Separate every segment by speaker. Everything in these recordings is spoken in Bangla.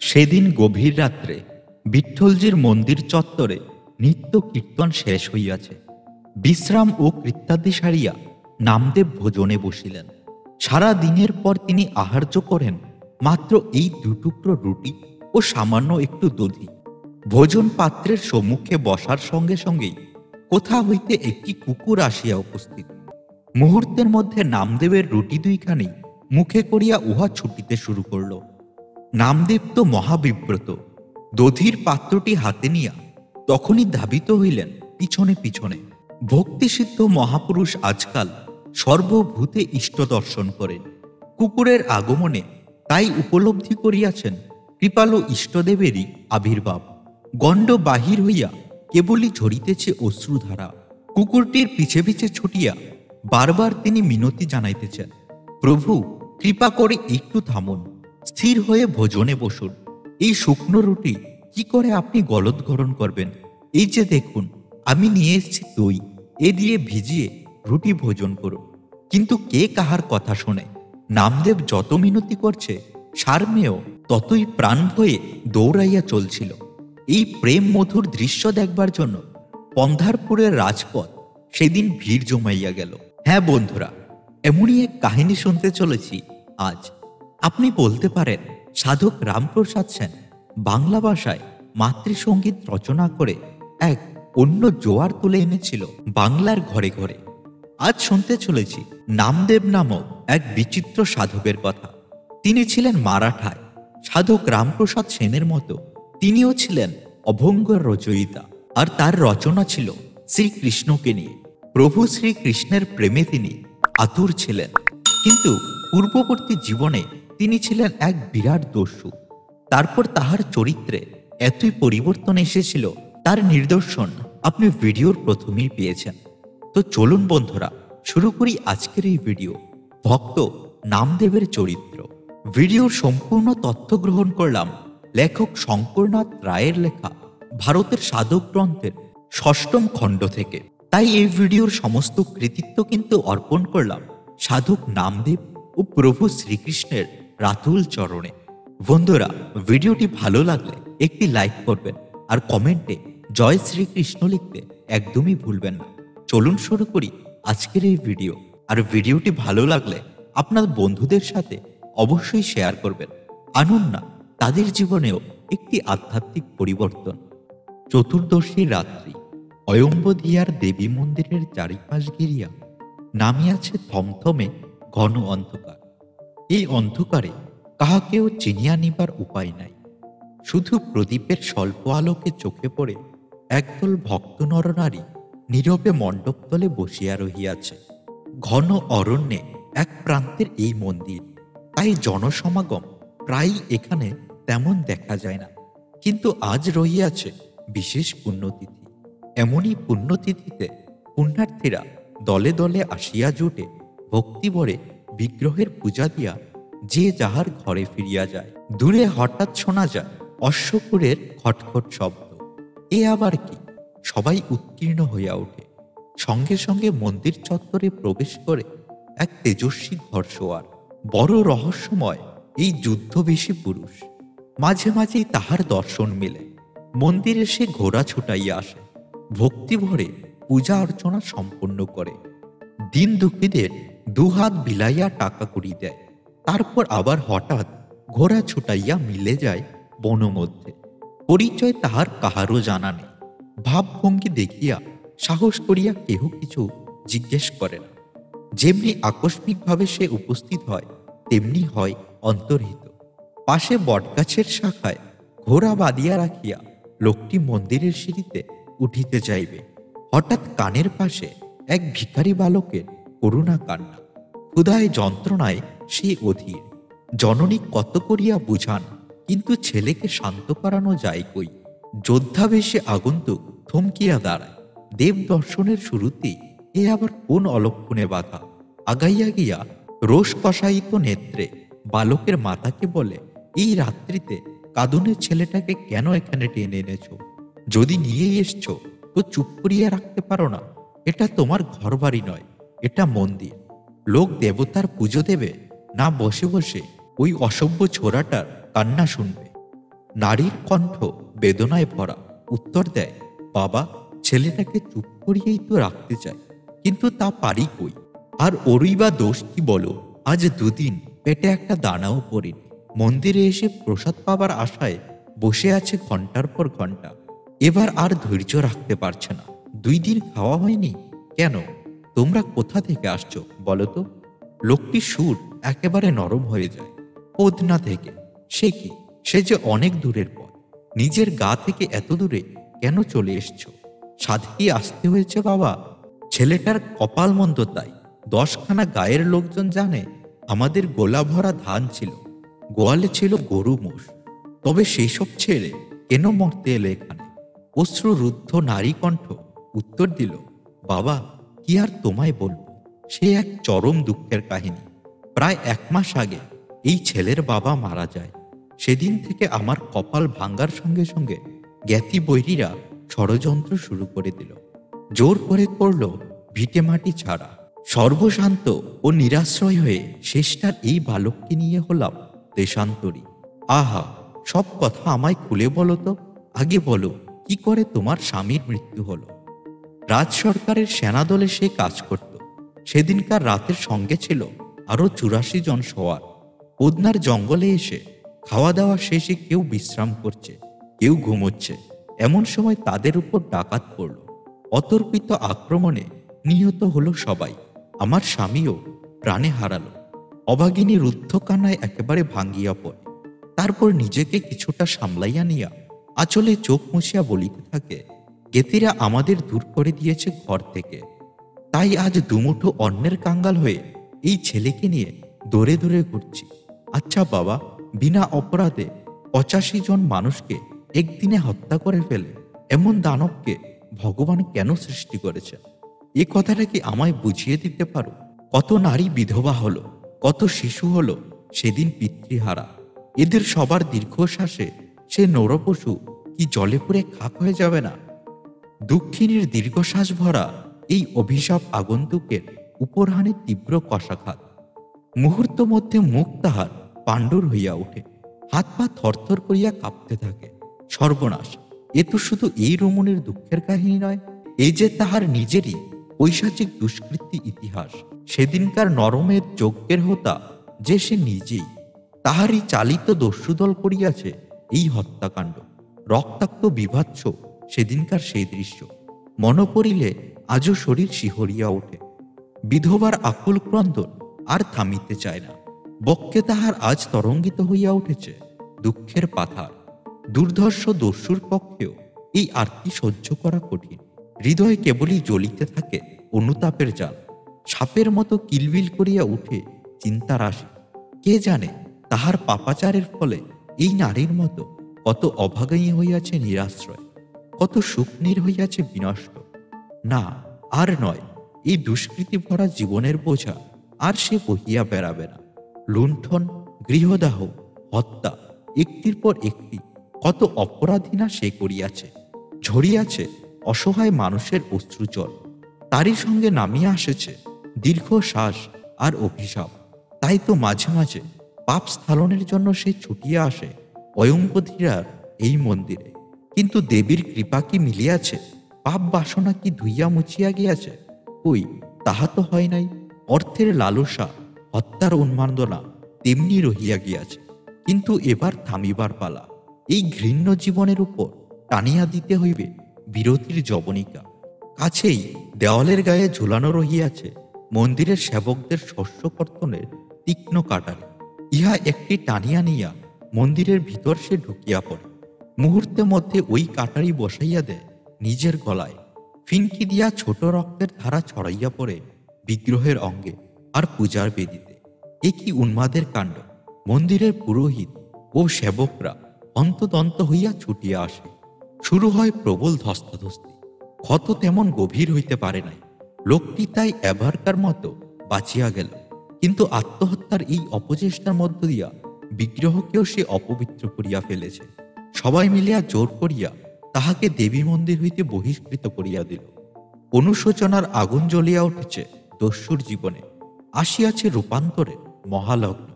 Speaker 1: সেদিন গভীর রাত্রে বিঠ্ঠলজির মন্দির চত্বরে নিত্য কীর্তন শেষ হইয়াছে। বিশ্রাম ও কৃত্যাদি সারিয়া নামদেব ভোজনে বসিলেন। সারা দিনের পর তিনি আহার্য করেন মাত্র এই দুটুকরো রুটি ও সামান্য একটু দধি। ভোজন পাত্রের সম্মুখে বসার সঙ্গে সঙ্গেই কোথা হইতে একটি কুকুর আসিয়া উপস্থিত। মুহূর্তের মধ্যে নামদেবের রুটি দুইখানি মুখে করিয়া উহা ছুটিতে শুরু করল। নামদেব তো মহাবিব্রত, দধির পাত্রটি হাতে নিয়া তখনই ধাবিত হইলেন পিছনে পিছনে। ভক্তিসিদ্ধ মহাপুরুষ আজকাল সর্বভূতে ইষ্ট দর্শন করেন। কুকুরের আগমনে তাই উপলব্ধি করিয়াছেন কৃপালু ইষ্টদেবেরই আবির্ভাব। গণ্ড বাহির হইয়া কেবলই ঝরিতেছে অশ্রুধারা। কুকুরটির পিছে পিছে ছুটিয়া বারবার তিনি মিনতি জানাইতেছেন, প্রভু কৃপা করে একটু থামুন, স্থির হয়ে ভোজনে বসুন। এই শুকনো রুটি কি করে আপনি গলদঘরণ করবেন? এই যে দেখুন, আমি নিয়ে এসেছি দই, এ দিয়ে ভিজিয়ে রুটি ভোজন করুন। কিন্তু কে কাহার কথা শোনে? নামদেব যত মিনতি করছে সারমেয় ততই প্রাণ ভয়ে দৌড়াইয়া চলছিল। এই প্রেম মধুর দৃশ্য দেখবার জন্য পন্ধারপুরের রাজপথ সেদিন ভিড় জমাইয়া গেল। হ্যাঁ বন্ধুরা, এমনই এক কাহিনী শুনতে চলেছি আজ। আপনি বলতে পারেন সাধক রামপ্রসাদ সেন বাংলা ভাষায় মাতৃসঙ্গীত রচনা করে এক অন্য জোয়ার তুলে এনেছিল বাংলার ঘরে ঘরে। আজ শুনতে চলেছি নামদেব নামক এক বিচিত্র সাধকের কথা। তিনি ছিলেন মারাঠায়। সাধক রামপ্রসাদ সেনের মতো তিনিও ছিলেন অভঙ্গ রচয়িতা, আর তার রচনা ছিল শ্রীকৃষ্ণকে নিয়ে। প্রভু শ্রীকৃষ্ণের প্রেমে তিনি আতুর ছিলেন, কিন্তু পূর্ববর্তী জীবনে তিনি ছিলেন এক বিরাট দস্যু। তারপর তাহার চরিত্রে এতই পরিবর্তন এসেছিল, তার নিদর্শন আপনি ভিডিওর প্রথমেই পেয়েছেন। তো চলুন বন্ধুরা, শুরু করি আজকের এই ভিডিও, ভক্ত নামদেবের চরিত্র। ভিডিওর সম্পূর্ণ তথ্য গ্রহণ করলাম লেখক শঙ্করনাথ রায়ের লেখা ভারতের সাধক গ্রন্থের 6ম খণ্ড থেকে। তাই এই ভিডিওর সমস্ত কৃতিত্ব কিন্তু অর্পণ করলাম সাধক নামদেব ও প্রভু শ্রীকৃষ্ণের রাতুল চরণে। বন্ধুরা, ভিডিওটি ভালো লাগলে একটি লাইক করবেন আর কমেন্টে জয় শ্রীকৃষ্ণ লিখতে একদমই ভুলবেন না। চলুন শুরু করি আজকের এই ভিডিও। আর ভিডিওটি ভালো লাগলে আপনার বন্ধুদের সাথে অবশ্যই শেয়ার করবেন। আনুন না তাদের জীবনেও একটি আধ্যাত্মিক পরিবর্তন। চতুর্দশী রাত্রি অয়ম্বধিয়ার দেবী মন্দিরের চারিপাশ ঘিরিয়া নামিয়াছে থমথমে ঘন অন্ধকার। এই অন্ধকারে কাহাকেও চিনিয়া নিবার উপায় নাই। শুধু প্রদীপের স্বল্প আলোকে চোখে পড়ে একদল ভক্ত নরনারী নীরবে মণ্ডপতলে বসিয়া রহিয়াছে। ঘন অরণ্যে এক প্রান্তের এই মন্দির, তাই জনসমাগম প্রায়ই এখানে তেমন দেখা যায় না। কিন্তু আজ রহিয়াছে বিশেষ পুণ্যতিথি। এমনই পুণ্যতিথিতে পুণ্যার্থীরা দলে দলে আসিয়া জুটে ভক্তিভরে বিগ্রহের পূজা দিয়া যে যাহার ঘরে ফিরিয়া যায়। দূরে হঠাৎ শোনা যায় অশ্বকুরের খটখট শব্দ। এ আবার কি? সবাই উৎকীর্ণ হইয়া ওঠে। সঙ্গে সঙ্গে মন্দির চত্বরে প্রবেশ করে এক তেজস্বী ঘরসোয়ার। বড় রহস্যময় এই যুদ্ধবেশী পুরুষ। মাঝে মাঝেই তাহার দর্শন মেলে। মন্দিরে সে ঘোড়া ছুটাইয়া আসে, ভক্তিভরে পূজা অর্চনা সম্পন্ন করে। দিন দুঃখীদের দুহাত বিলাইয়া টাকা কড়ি দেয়। তারপর আবার হঠাৎ ঘোড়া ছুটাইয়া মিলে যায় বনমধ্যে। পরিচয় তাহার কাহারও জানা নেই। ভাবভঙ্গি দেখিয়া সাহস করিয়া কেহ কিছু জিজ্ঞেস করে না। যেমনি আকস্মিকভাবে সে উপস্থিত হয়, তেমনি হয় অন্তর্হিত। পাশে বটগাছের শাখায় ঘোড়া বাঁধিয়া রাখিয়া লোকটি মন্দিরের সিঁড়িতে উঠিতে যাইবে। হঠাৎ কানের পাশে এক ভিখারি বালকের করুণা কান্না। ক্ষুধায় যন্ত্রণায় সে অধীর। জননী কত করিয়া বুঝান, কিন্তু ছেলেকে শান্ত করানো যায় কই। যোদ্ধাবেশে আগন্তুক থমকিয়া দাঁড়ায়। দেব দর্শনের শুরুতেই এ আবার কোন অলক্ষণে বাধা। আগাইয়া গিয়া রোষ কষায়িত নেত্রে বালকের মাতাকে বলে, এই রাত্রিতে কাঁদুনের ছেলেটাকে কেন এখানে টেনে এনেছ? যদি নিয়েই এসছ তো চুপ করিয়া রাখতে পারো না? এটা তোমার ঘর বাড়ি নয়, এটা মন্দির। লোক দেবতার পুজো দেবে, না বসে বসে ওই অসভ্য ছোড়াটার কান্না শুনবে। নারীর কণ্ঠ বেদনায় ভরা। উত্তর দেয়, বাবা, ছেলেটাকে চুপ করিয়েই তো রাখতে চাই, কিন্তু তা পারি কই। আর ওরই বা দোষ কি বলো? আজ দুদিন পেটে একটা দানাও পড়েনি। মন্দিরে এসে প্রসাদ পাবার আশায় বসে আছে ঘন্টার পর ঘন্টা। এবার আর ধৈর্য রাখতে পারছে না। 2 দিন খাওয়া হয়নি। কেন? তোমরা কোথা থেকে আসছো বলো তো? লোকটির সুর একেবারে নরম হয়ে যায়। পদনা থেকে। সে কি? সে যে অনেক দূরের পথ। নিজের গা থেকে এত দূরে কেন চলে এসছো? সাধেই আসতে হয়েছে বাবা। ছেলেটার কপাল মন্দ তাই। 10খানা গায়ের লোকজন জানে আমাদের গোলা ভরা ধান ছিল, গোয়ালে ছিল গরু মোষ। তবে সেই সব ছেড়ে কেন মরতে এলে এখানে? অশ্রুরুদ্ধ নারী কণ্ঠ উত্তর দিল, বাবা, কি আর তোমায় বলবো, সে এক চরম দুঃখের কাহিনী। প্রায় 1 মাস আগে এই ছেলের বাবা মারা যায়। সেদিন থেকে আমার কপাল ভাঙ্গার সঙ্গে সঙ্গে জ্ঞাতি বৈরীরা ষড়যন্ত্র শুরু করে দিল। জোর করে করল ভিটে মাটি ছাড়া। সর্বশান্ত ও নিরাশ্রয় হয়ে শেষটার এই বালককে নিয়ে হলাম দেশান্তরী। আহা, সব কথা আমায় খুলে বলো তো। আগে বলো, কি করে তোমার স্বামীর মৃত্যু হলো? রাজ সরকারের সেনাদলে সে কাজ করত। সেদিনকার রাতের সঙ্গে ছিল আরো 84 জন সওয়ার। পদনার জঙ্গলে এসে খাওয়া দাওয়া শেষে কেউ বিশ্রাম করছে, কেউ ঘুমোচ্ছে। এমন সময় তাদের উপর ডাকাত পড়ল। অতর্কিত আক্রমণে নিহত হলো সবাই। আমার স্বামীও প্রাণে হারালো। অভাগিনী রুদ্ধ কান্নায় একেবারে ভাঙ্গিয়া পড়ে। তারপর নিজেকে কিছুটা সামলাইয়া নিয়া আঁচলে চোখ মুছিয়া বলিতে থাকে, গেতিরা আমাদের দূর করে দিয়েছে ঘর থেকে। তাই আজ দুমুঠো অন্যের কাঙ্গাল হয়ে এই ছেলেকে নিয়ে দৌড়ে দৌড়ে ঘুরছি। আচ্ছা বাবা, বিনা অপরাধে 85 জন মানুষকে একদিনে হত্যা করে ফেলে এমন দানবকে ভগবান কেন সৃষ্টি করেছেন? এ কথাটা কি আমায় বুঝিয়ে দিতে পারো? কত নারী বিধবা হলো, কত শিশু হলো সেদিন পিতৃহারা। এদের সবার দীর্ঘশ্বাসে সে নরপশু কি জলে পুড়ে খাক হয়ে যাবে না? দুঃখিনীর দীর্ঘশ্বাস ভরা এই অভিশাপ আগন্তুকের উপর হানে তীব্র কষাঘাত। মুহূর্ত মধ্যে মুখ তাহার পাণ্ডুর হইয়া ওঠে, হাত পা থরথর করিয়া কাঁপতে থাকে। সর্বনাশ! এ তো শুধু এই রমণীর দুঃখের কাহিনী নয়, এই যে তাহার নিজেরই পৈশাচিক দুষ্কৃতি ইতিহাস। সেদিনকার নরমের যজ্ঞের হোতা যে সে নিজেই। তাহারই চালিত দস্যুদল করিয়াছে এই হত্যাকাণ্ড। রক্তাক্ত বিভৎস সেদিনকার সেই দৃশ্য মনে পড়িলে আজও শরীর শিহরিয়া ওঠে। বিধবার আকুল ক্রন্দন আর থামিতে চায় না। বক্ষে তাহার আজ তরঙ্গিত হইয়া উঠেছে দুঃখের পাথার। দুর্ধর্ষ দস্যুর পক্ষেও এই আরতি সহ্য করা কঠিন। হৃদয় কেবলই জ্বলিতে থাকে অনুতাপের জাল। সাপের মতো কিলবিল করিয়া উঠে চিন্তার রাশি। কে জানে তাহার পাপাচারের ফলে এই নারীর মতো কত অভাগাই হইয়াছে নিরাশ্রয়, কত সুখনীর হইয়াছে বিনষ্ট। না, আর নয়, এই দুষ্কৃতি ভরা জীবনের বোঝা আর সে বহিয়া বেড়াবে না। লুণ্ঠন, গৃহদাহ, হত্যা, একটির পর একটি কত অপরাধী না সে করিয়াছে। ঝরিয়াছে অসহায় মানুষের অশ্রুজল। তারই সঙ্গে নামিয়া আসেছে দীর্ঘশ্বাস আর অভিশাপ। তাই তো মাঝে মাঝে পাপ স্থালনের জন্য সে ছুটিয়া আসে অয়ম্বধীরার এই মন্দিরে। কিন্তু দেবীর কৃপা কি মিলিয়াছে? পাপ বাসনা কি ধুইয়া মুছিয়া গিয়াছে? কই, তাহা তো হয় নাই। অর্থের লালসা, হত্যার উন্মাদনা তেমনি রহিয়া গিয়াছে। কিন্তু এবার থামিবার পালা। এই ঘৃণ্য জীবনের উপর টানিয়া দিতে হইবে বিরতির জবনিকা। কাছেই দেওয়ালের গায়ে ঝুলানো রহিয়াছে মন্দিরের সেবকদের শস্য কর্তনের তীক্ষ্ণ কাটারি। ইহা একটি টানিয়া নিয়া মন্দিরের ভিতর সে ঢুকিয়া পড়ে। মুহূর্তের মধ্যে ওই কাটারি বসাইয়া দেয় নিজের গলায়। ফিনকি দিয়া ছোট রক্তের ধারা ছড়াইয়া পড়ে বিগ্রহের অঙ্গে আর পূজার বেদিতে। এ কি উন্মাদের কাণ্ড! মন্দিরের পুরোহিত ও সেবকরা অন্তদন্ত হইয়া ছুটিয়া আসে। শুরু হয় প্রবল ধস্তাধস্তি। ক্ষত তেমন গভীর হইতে পারে নাই। লোকটি তাই এবারকার মতো বাঁচিয়া গেল। কিন্তু আত্মহত্যার এই অপচেষ্টার মধ্য দিয়া বিগ্রহকেও সে অপবিত্র করিয়া ফেলেছে। সবাই মিলিয়া জোর করিয়া তাহাকে দেবী মন্দির হইতে বহিষ্কৃত করিয়া দিল। অনুশোচনার আগুন জ্বলিয়া উঠেছে দস্যুর জীবনে। আসিয়াছে রূপান্তরের মহালগ্ন।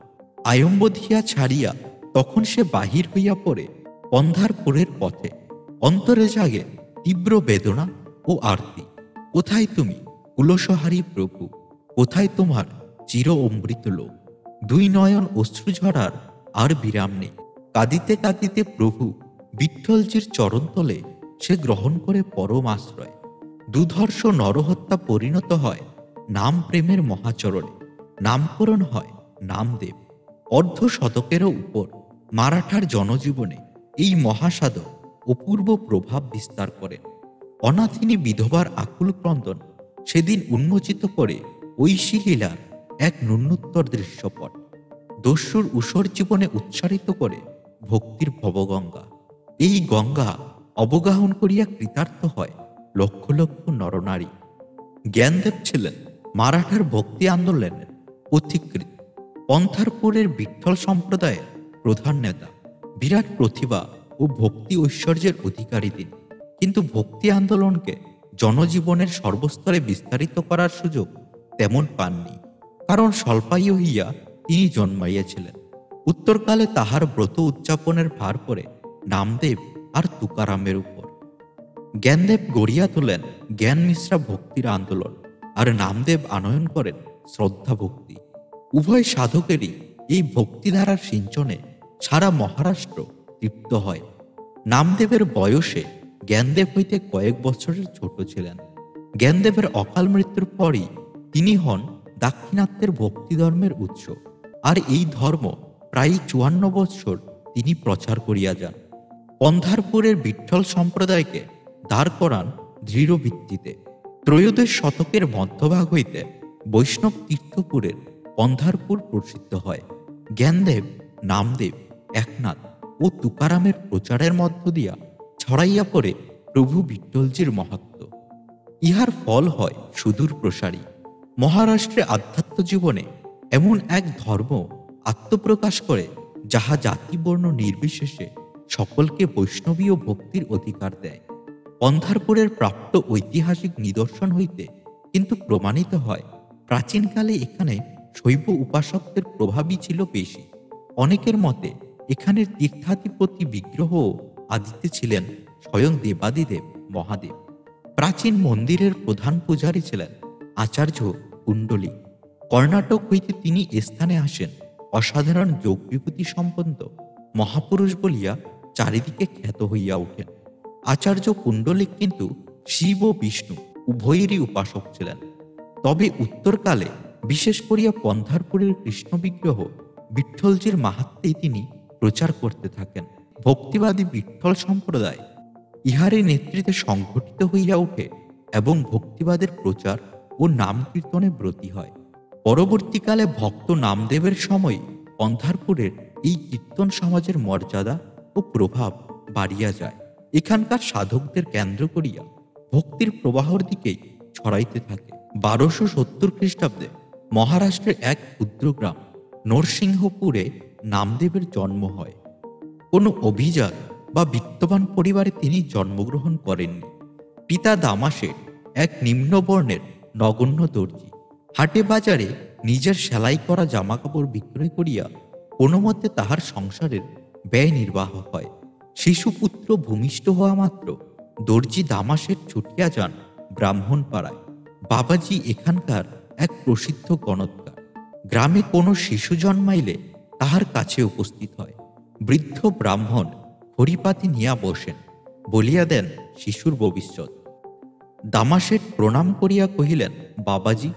Speaker 1: আয়ম্বধিয়া ছাড়িয়া তখন সে বাহির হইয়া পড়ে পন্ধারপুরের পথে অন্তরে জাগে তীব্র বেদনা ও আরতি। কোথায় তুমি কুলসহারী প্রভু, কোথায় তোমার চির অমৃত লোক? দুই নয়ন অশ্রু ঝরার আর বিরাম নেই। কাঁদিতে কাঁদিতে প্রভু বিঠ্ঠলজির চরণতলে সে গ্রহণ করে পরম আশ্রয়। দুধর্ষ নরহত্যা পরিণত হয় নাম প্রেমের মহাচরণে। নামকরণ হয় নামদেব। অর্ধ শতকেরও উপর মারাঠার জনজীবনে এই মহাসাধক অপূর্ব প্রভাব বিস্তার করেন। অনাথিনী বিধবার আকুল ক্রন্দন সেদিন উন্মোচিত করে ঐশী লীলার এক ন্যূনোত্তর দৃশ্যপট। দস্যুর ঊষর জীবনে উচ্চারিত করে ভক্তির ভবগঙ্গা। এই গঙ্গা অবগাহন করিয়া কৃতার্থ হয় লক্ষ লক্ষ নরনারী। জ্ঞানদেব ছিলেন মারাঠার ভক্তি আন্দোলনের পথিকৃৎ। পন্থারপুরের বিঠ্ঠল সম্প্রদায়ের প্রধান নেতা। বিরাট প্রতিভা ও ভক্তি ঐশ্বর্যের অধিকারী তিনি। কিন্তু ভক্তি আন্দোলনকে জনজীবনের সর্বস্তরে বিস্তারিত করার সুযোগ তেমন পাননি, কারণ স্বল্পায়ু হইয়া তিনি জন্মাইয়াছিলেন। উত্তরকালে তাহার ব্রত উদযাপনের ভার পড়ে নামদেব আর তুকারামের উপর। জ্ঞানদেব গড়িয়া তোলেন জ্ঞান মিশ্রা ভক্তির আন্দোলন, আর নামদেব আনয়ন করেন শ্রদ্ধা ভক্তি। উভয় সাধকেরই এই ভক্তিধারার সিঞ্চনে সারা মহারাষ্ট্র তৃপ্ত হয়। নামদেবের বয়সে জ্ঞানদেব হইতে কয়েক বছরের ছোট ছিলেন। জ্ঞানদেবের অকাল মৃত্যুর পরই তিনি হন দাক্ষিণাত্যের ভক্তি ধর্মের উৎস, আর এই ধর্ম প্রায় ৫৪ বৎসর তিনি প্রচার করিয়া যান। পন্ধারপুরের বিঠ্ঠল সম্প্রদায়কে দাঁড় করান দৃঢ় ভিত্তিতে। ত্রয়োদশ শতকের মধ্যভাগ হইতে বৈষ্ণব তীর্থপুরের পন্ধারপুর প্রসিদ্ধ হয়। জ্ঞানদেব, নামদেব, একনাথ ও তুকারামের প্রচারের মধ্য দিয়া ছড়াইয়া পড়ে প্রভু বিঠ্ঠলজির মাহাত্ম্য। ইহার ফল হয় সুদূর প্রসারী। মহারাষ্ট্রে আধ্যাত্ম জীবনে এমন এক ধর্ম আত্মপ্রকাশ করে যাহা জাতি বর্ণ নির্বিশেষে সকলকে বৈষ্ণবীয় ভক্তির অধিকার দেয়। পন্ধারপুরের প্রাপ্ত ঐতিহাসিক নিদর্শন হইতে কিন্তু প্রমাণিত হয় প্রাচীনকালে এখানে শৈব উপাসকদের প্রভাবই ছিল বেশি। অনেকের মতে এখানের তীর্থাধিপতি বিগ্রহ আদিতে ছিলেন স্বয়ং দেবাদিদেব মহাদেব। প্রাচীন মন্দিরের প্রধান পূজারী ছিলেন আচার্য কুণ্ডলী। কর্ণাটক হইতে তিনি স্থানে আসেন অসাধারণ যোগ বিভূতি সম্পন্ন মহাপুরুষ বলিয়া চারিদিকে খ্যাত হইয়া ওঠেন। আচার্য কুণ্ডলিক কিন্তু শিব ও বিষ্ণু উভয়েরই উপাসক ছিলেন। তবে উত্তরকালে বিশেষ করিয়া পন্ধারপুরের কৃষ্ণ বিগ্রহ বিঠ্ঠলজির মাহাত্ম্যে তিনি প্রচার করতে থাকেন। ভক্তিবাদী বিঠ্ঠল সম্প্রদায় ইহারই নেতৃত্বে সংগঠিত হইয়া ওঠে এবং ভক্তিবাদের প্রচার ও নাম কীর্তনে ব্রতী হয়। পরবর্তীকালে ভক্ত নামদেবের সময় পন্ধারপুরের এই কীর্তন সমাজের মর্যাদা ও প্রভাব বাড়িয়া যায়। এখানকার সাধকদের কেন্দ্র করিয়া ভক্তির প্রবাহর দিকেই ছড়াইতে থাকে। ১২৭০ খ্রিস্টাব্দে মহারাষ্ট্রের এক ক্ষুদ্র গ্রাম নরসিংহপুরে নামদেবের জন্ম হয়। কোনো অভিজাত বা বিত্তবান পরিবারে তিনি জন্মগ্রহণ করেননি। পিতা দামাশের এক নিম্নবর্ণের নগণ্য দর্জি। হাটে বাজারে নিজের সেলাই করা জামাকাপড় বিক্রয় করিয়া কোনো মতে তাহার সংসারের ব্যয় নির্বাহ হয়। শিশুপুত্র ভূমিষ্ঠ হওয়া মাত্র দর্জি দামাশের ছুটিয়া যান ব্রাহ্মণ পাড়ায়। বাবাজি এখানকার এক প্রসিদ্ধ গণৎকার। গ্রামে কোনো শিশু জন্মাইলে তাহার কাছে উপস্থিত হয়। বৃদ্ধ ব্রাহ্মণ হরিপাতি নিয়া বসেন, বলিয়া দেন শিশুর ভবিষ্যৎ। দামাশেঠ প্রণাম করিয়া কহিলেন, বাবাজি,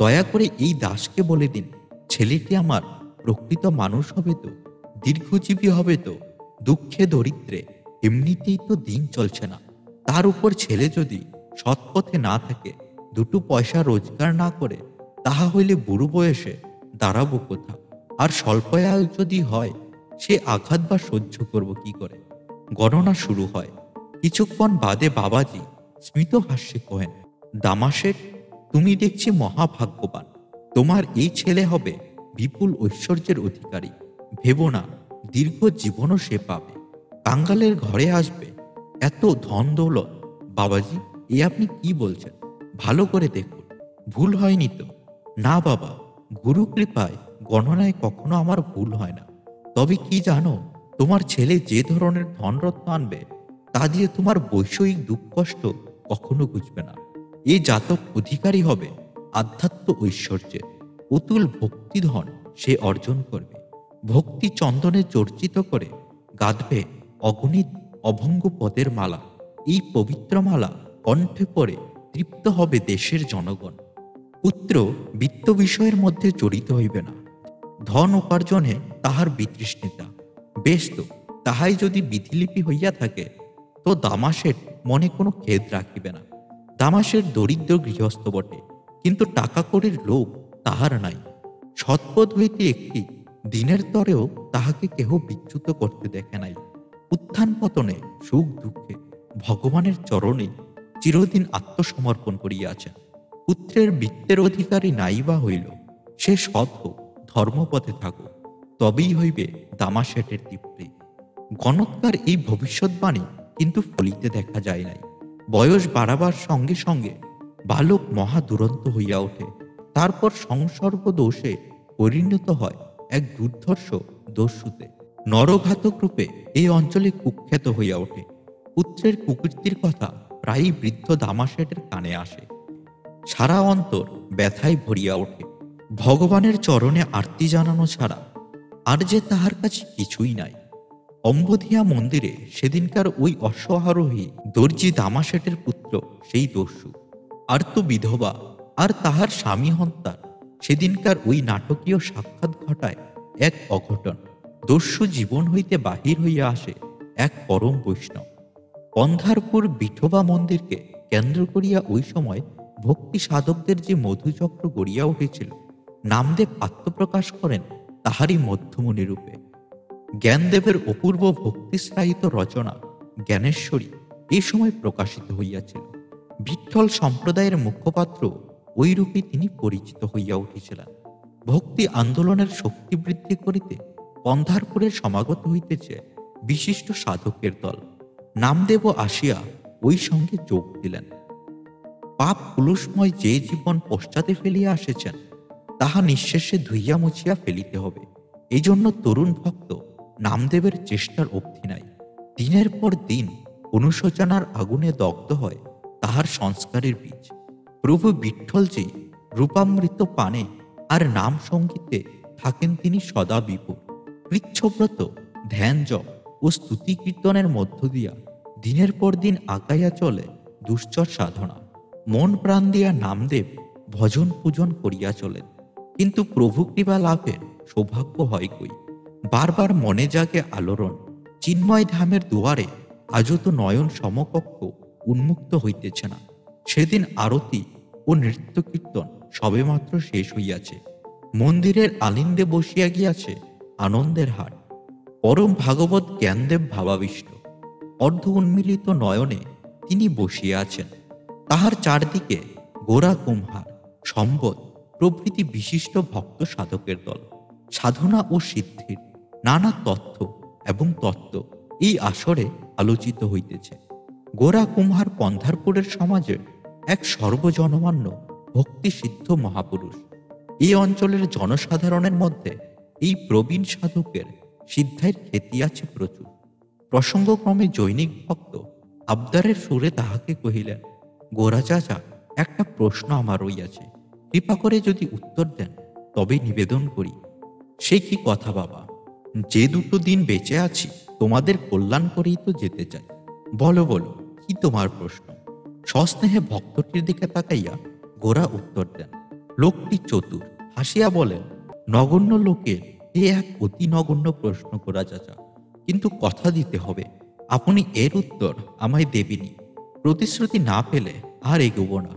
Speaker 1: দয়া করে এই দাসকে বলে দিন ছেলেটি আমার প্রকৃত মানুষ হবে তো, দীর্ঘজীবী হবে তো। দুঃখে দরিদ্রে এমনিতেই তো দিন চলছে না, তার উপর ছেলে যদি সৎপথে না থাকে, দুটো পয়সা রোজগার না করে, তাহা হইলে বুড়ো বয়সে দাঁড়াবো কোথা? আর স্বল্প আয়ু যদি হয়, সে আঘাত বা সহ্য করব কি করে? গণনা শুরু হয়। কিছুক্ষণ বাদে বাবাজি স্মিত হাস্যে কহেন, দামাশেঠ, তুমি দেখছি মহাভাগ্যবান। তোমার এই ছেলে হবে বিপুল ঐশ্বর্যের অধিকারী। ভেবো না, দীর্ঘ জীবনও সে পাবে। কাঙ্গালের ঘরে আসবে এত ধন দৌলত। বাবাজি, এ আপনি কি বলছেন? ভালো করে দেখুন, ভুল হয়নি তো? না বাবা, গুরু কৃপায় গণনায় কখনো আমার ভুল হয় না। তবে কি জানো, তোমার ছেলে যে ধরনের ধনরত্ন আনবে তা দিয়ে তোমার বৈষয়িক দুঃখ কষ্ট কখনো ঘুচবে না। এই জাতক অধিকারী হবে আধ্যাত্ম ঐশ্বর্যের। অতুল ভক্তিধন সে অর্জন করবে। ভক্তি চন্দনে চর্চিত করে গাঁথবে অগণিত অভঙ্গ পদের মালা। এই পবিত্র মালা কণ্ঠে পরে তৃপ্ত হবে দেশের জনগণ। পুত্র বিত্ত বিষয়ের মধ্যে জড়িত হইবে না। ধন উপার্জনে তাহার বিতৃষ্ণিতা। বেশ তো, তাহাই যদি বিধিলিপি হইয়া থাকে তো দামাশের মনে কোনো খেদ রাখিবে না। দামাশের দরিদ্র গৃহস্থ বটে, কিন্তু টাকা কড়ির লোভ তাহার নাই। সৎপথ হইতে একটি দিনের তরেও তাহাকে কেহ বিচ্যুত করতে দেখে নাই। উত্থান পতনে সুখ দুঃখে ভগবানের চরণে চিরদিন আত্মসমর্পণ করিয়াছেন। পুত্রের বৃত্তের অধিকারী নাই বা হইল, সে সৎ হোক, ধর্মপথে থাকুক, তবেই হইবে দামাশেটের তৃপ্তি। গণৎকার এই ভবিষ্যৎবাণী কিন্তু ফলিতে দেখা যায় নাই। বয়স বাড়াবার সঙ্গে সঙ্গে বালক মহা দুরন্ত হইয়া ওঠে। তারপর সংসর্গ দোষে পরিণত হয় এক দুর্ধর্ষ দস্যুতে। নরঘাতক রূপে এই অঞ্চলে কুখ্যাত হইয়া ওঠে। পুত্রের কুকীর্তির কথা প্রায়ই বৃদ্ধ দামাশেটের কানে আসে। সারা অন্তর ব্যথায় ভরিয়া ওঠে। ভগবানের চরণে আরতি জানানো ছাড়া আর যে তাহার কাছে কিছুই নাই। অম্বধিয়া মন্দিরে সেদিনকার ওই অশ্বারোহী দর্জি দামাশেটের পুত্র সেই দস্যু। আর তো বিধবা আর তাহার স্বামী হন্তার সেদিনকার ওই নাটকীয় সাক্ষাৎ ঘটায় এক অঘটন। দস্যু জীবন হইতে বাহির হইয়া আসে এক পরম বৈষ্ণব। পন্ধারপুর বিঠোবা মন্দিরকে কেন্দ্র করিয়া ওই সময় ভক্তি সাধকদের যে মধুচক্র গড়িয়া উঠেছিল, নামদেব আত্মপ্রকাশ করেন তাহারই মধ্যমণি রূপে। জ্ঞানদেবের অপূর্ব ভক্তিশ্রায়িত রচনা জ্ঞানেশ্বরী এই সময় প্রকাশিত হইয়াছিল। বিঠ্ঠল সম্প্রদায়ের মুখপাত্র ওই রূপে তিনি পরিচিত হইয়া উঠেছিলেন। ভক্তি আন্দোলনের শক্তি বৃদ্ধি করিতে পন্ধারপুরের সমাগত হইতেছে বিশিষ্ট সাধকের দল। নামদেবও আসিয়া ওই সঙ্গে যোগ দিলেন। পাপ কুলুষময় যে জীবন পশ্চাতে ফেলিয়া আসেছেন তাহা নিঃশেষে ধুইয়া মুছিয়া ফেলিতে হবে। এই জন্য তরুণ ভক্ত নামদেবের চেষ্টার অবধি নাই। দিনের পর দিন অনুশোচনার আগুনে দগ্ধ হয় তাহার সংস্কারের বীজ। প্রভু বিঠ্ঠলজি রূপামৃত পানে আর নাম সঙ্গীতে থাকেন তিনি সদা বিপুল। কৃচ্ছব্রত, ধ্যান জপ ও স্তুতি কীর্তনের মধ্য দিয়া দিনের পর দিন আগাইয়া চলে দুশ্চর সাধনা। মন প্রাণ দিয়া নামদেব ভজন পূজন করিয়া চলেন, কিন্তু প্রভু কৃপা লাভের সৌভাগ্য হয় কই। বারবার মনে জাগে আলোড়ন। চিন্ময় ধামের দুয়ারে আজও তো নয়ন সমকক্ষ উন্মুক্ত হইতেছে না। সেদিন আরতি ও নৃত্য কীর্তন সবেমাত্র শেষ হইয়াছে। মন্দিরের আলিন্দে বসিয়া গিয়াছে আনন্দের হাট। পরম ভাগবত জ্ঞানদেব ভাবাবিষ্ট। অর্ধ উন্মিলিত নয়নে তিনি বসিয়া আছেন। তাহার চারদিকে গোরা কুম্হার, সম্বত প্রভৃতি বিশিষ্ট ভক্ত সাধকের দল। সাধনা ও সিদ্ধির নানা তথ্য এবং তত্ত্ব এই আসরে আলোচিত হইতেছে। গোরা কুম্হার পন্ধারপুরের সমাজের এক সর্বজনমান্য ভক্তি সিদ্ধ মহাপুরুষ। এই অঞ্চলের জনসাধারণের মধ্যে এই প্রবীণ সাধকের সিদ্ধায়ের খ্যাতি আছে প্রচুর। প্রসঙ্গক্রমে জৈনিক ভক্ত আবদারের সুরে তাহাকে কহিলেন, গোরা চাচা, একটা প্রশ্ন আমার রইয়াছে, কৃপা করে যদি উত্তর দেন তবে নিবেদন করি। সে কি কথা বাবা? যে দুটো দিন বেঁচে আছি তোমাদের কল্যাণ করেই তো যেতে চাই। বলো বলো, কি তোমার প্রশ্ন? সস্নেহে ভক্তটির দিকে তাকাইয়া গোরা উত্তর দেন। লোকটি চতুর, হাসিয়া বলেন, নগণ্য লোকের এ এক অতি নগণ্য প্রশ্ন গোরা চাচা, কিন্তু কথা দিতে হবে আপনি এর উত্তর আমায় দেবেনি। প্রতিশ্রুতি না পেলে আর এগোব না।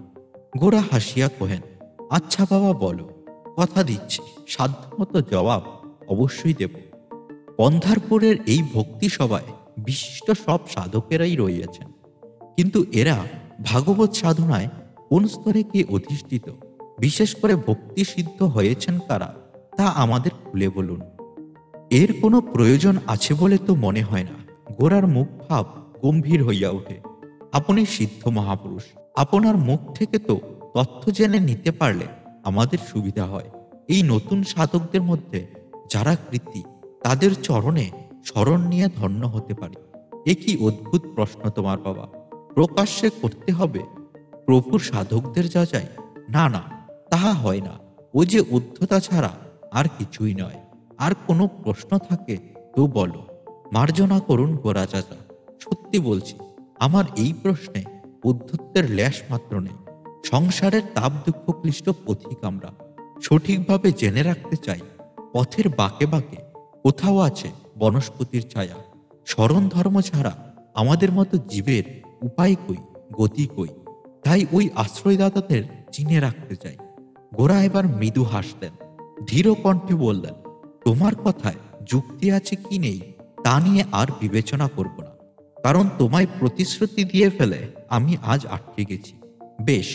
Speaker 1: গোরা হাসিয়া কহেন, আচ্ছা বাবা বলো, কথা দিচ্ছি, সাধ্যমতো জবাব অবশ্যই দেব। পন্ধারপুরের এই ভক্তি সভায় বিশিষ্ট সব সাধকেরাই রইয়াছেন, কিন্তু এরা ভাগবত সাধনায় কোন স্তরে কে অধিষ্ঠিত, বিশেষ করে ভক্তি সিদ্ধ হয়েছেন কারা, তা আমাদের খুলে বলুন। এর কোনো প্রয়োজন আছে বলে তো মনে হয় না। গোরার মুখ ভাব গম্ভীর হইয়া ওঠে। আপনি সিদ্ধ মহাপুরুষ, আপনার মুখ থেকে তো তথ্য জেনে নিতে পারলে আমাদের সুবিধা হয়। এই নতুন সাধকদের মধ্যে যারা কৃতি, তাদের চরণে স্মরণ নিয়ে ধন্য হতে পারি। এ কি অদ্ভুত প্রশ্ন তোমার বাবা! প্রকাশ্যে করতে হবে প্রভুর সাধকদের যাচাই? না না, তাহা হয় না। ও যে উদ্ধতা ছাড়া আর কিছুই নয়। আর কোনো প্রশ্ন থাকে তো বলো। মার্জনা করুন গোরা চাচা। সত্যি বলছি, আমার এই প্রশ্নে উদ্ধত্বের লেশ মাত্র নেই। সংসারের তাপ দুঃখ ক্লিষ্ট পথিক আমরা। সঠিকভাবে জেনে রাখতে চাই, পথের বাঁকে বাঁকে কোথাও আছে বনস্পতির ছায়া। স্মরণ ধর্ম ছাড়া আমাদের মতো জীবের উপায় কই, গতি কই। তাই ওই আশ্রয়দাতাদের চিনে রাখতে চাই। গোরা এবার মৃদু হাসলেন, ধীর কণ্ঠে বললেন, তোমার কথায় যুক্তি আছে কি নেই তা নিয়ে আর বিবেচনা করব না। কারণ তোমায় প্রতিশ্রুতি দিয়ে ফেলে আমি আজ আটকে গেছি। বেশ,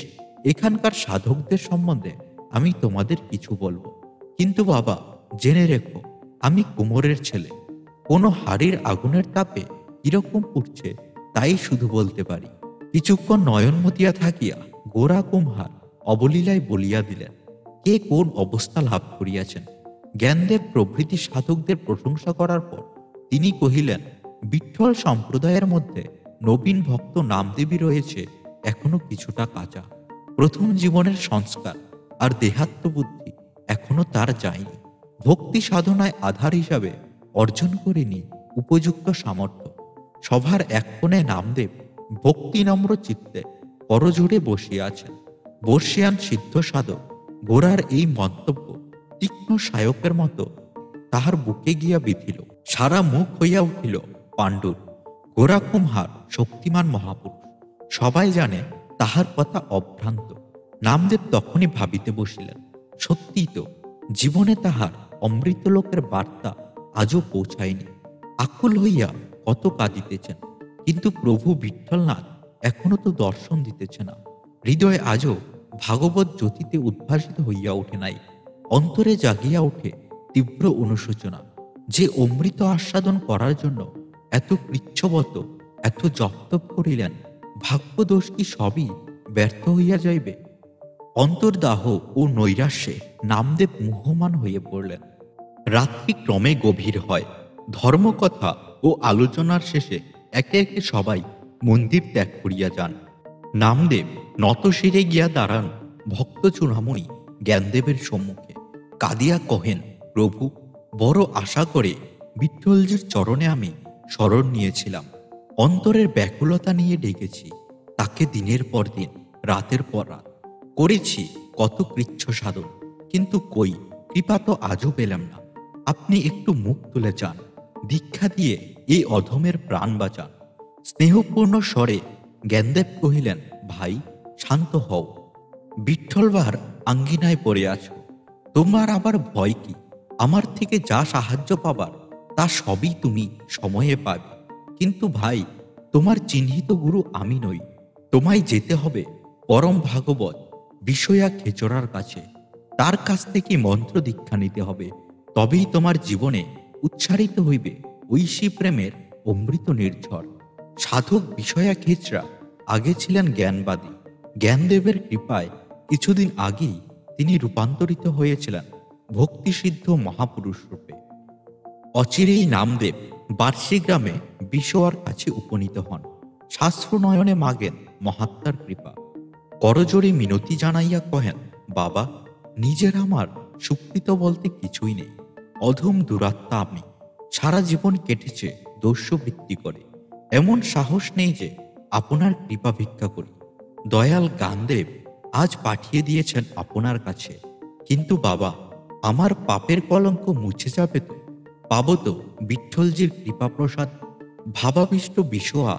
Speaker 1: এখানকার সাধকদের সম্বন্ধে আমি তোমাদের কিছু বলবো। কিন্তু বাবা, জেনে রেখো, আমি কুমোরের ছেলে। কোনো হাড়ির আগুনের তাপে কিরকম উঠছে তাই শুধু বলতে পারি। কিছুক্ষণ নয়ন মতিয়া থাকিয়া গোরা কুম্হার অবলীলায় বলিয়া দিলেন, কে কোন অবস্থা লাভ করিয়াছেন। জ্ঞানদেব প্রভৃতি সাধকদের প্রশংসা করার পর তিনি কহিলেন, বিঠ্ঠল সম্প্রদায়ের মধ্যে নবীন ভক্ত নামদেবী রয়েছে এখনো কিছুটা কাঁচা। প্রথম জীবনের সংস্কার আর দেহাত্মবুদ্ধি এখনো তার যায়নি। ভক্তি সাধনায় আধার হিসাবে অর্জন করেনি উপযুক্ত সামর্থ্য। সভার এক কোণে নামদেব ভক্তি নম্র চিত্তে করজোড়ে বসিয়া আছেন। বর্ষিয়ান সিদ্ধ সাধক গোরার এই মন্তব্য তীক্ষ্ণ সায়কের মতো তাহার বুকে গিয়া বিঁধিল। সারা মুখ হইয়া উঠিল পাণ্ডুর। গোরা কুম্হার শক্তিমান মহাপুরুষ, সবাই জানে তাহার কথা অভ্রান্ত। নামদেব তখনই ভাবিতে বসিলেন, সত্যিই তো, জীবনে তাহার অমৃতলোকের বার্তা আজও পৌঁছায়নি। আকুল হইয়া কত কাঁদিতেছেন, কিন্তু প্রভু বিঠ্ঠলনাথ এখনো তো দর্শন দিতেছে না। হৃদয়ে আজও ভাগবত জ্যোতিতে উদ্ভাসিত হইয়া ওঠে নাই। অন্তরে জাগিয়া ওঠে তীব্র অনুশোচনা, যে অমৃত আস্বাদন করার জন্য এত কৃচ্ছবত, এত জপতপ করিলেন, ভাগ্যদোষ কি সবই ব্যর্থ হইয়া যাইবে? অন্তর্দাহ ও নৈরাশ্যে নামদেব মুহ্যমান হয়ে পড়লেন। রাত্রি ক্রমে গভীর হয়। ধর্মকথা ও আলোচনার শেষে একে একে সবাই মন্দির ত্যাগ করিয়া যান। নামদেব নতশিরে গিয়া দাঁড়ান ভক্ত চূড়ামণি জ্ঞানদেবের সম্মুখে। কাঁদিয়া কহেন, প্রভু, বড় আশা করে বিঠ্ঠলজির চরণে আমি শরণ নিয়েছিলাম। অন্তরের ব্যাকুলতা নিয়ে ডেকেছি তাকে, দিনের পর দিন, রাতের পর রাত। করেছি কত কৃচ্ছ সাধন, কিন্তু কই, কৃপা তো আজও পেলাম না। আপনি একটু মুখ তুলে যান, দীক্ষা দিয়ে এই অধমের প্রাণ বাঁচান। স্নেহপূর্ণ স্বরে জ্ঞানদেব কহিলেন, ভাই, শান্ত হও। বিঠ্ঠলবার আঙ্গিনায় পড়ে আছো, তোমার আবার ভয় কি? আমার থেকে যা সাহায্য পাবার তা সবই তুমি সময়ে পাবে। কিন্তু ভাই, তোমার চিহ্নিত গুরু আমি নই। তোমায় যেতে হবে পরম ভাগবত বিষয়া খেচরার কাছে। তার কাছ থেকে মন্ত্র দীক্ষা নিতে হবে, তবেই তোমার জীবনে উচ্চারিত হইবে ঐশী প্রেমের অমৃত নির্ঝর। সাধক বিষয়া খেচরা আগে ছিলেন জ্ঞানবাদী। জ্ঞানদেবের কৃপায় কিছুদিন আগেই তিনি রূপান্তরিত হয়েছিলেন ভক্তিসিদ্ধ মহাপুরুষ রূপে। অচিরেই নামদেব বার্ষিক গ্রামে বিষয়ার কাছে উপনীত হন। শাস্ত্রনয়নে মাগেন মহাত্মার কৃপা। করজোড়ে মিনতি জানাইয়া কহেন, বাবা, নিজের আমার সুকৃত বলতে কিছুই নেই। অধম দুরাত্মা আমি। সারা জীবন কেটেছে দস্যুবৃত্তি করে। এমন সাহস নেই যে আপনার কৃপা ভিক্ষা করি। দয়াল জ্ঞানদেব আজ পাঠিয়ে দিয়েছেন আপনার কাছে। কিন্তু বাবা, আমার পাপের কলঙ্ক মুছে যাবে তো? পাব তো বিঠ্ঠলজির কৃপাপ্রসাদ? ভাবাবিষ্ট বিষয়া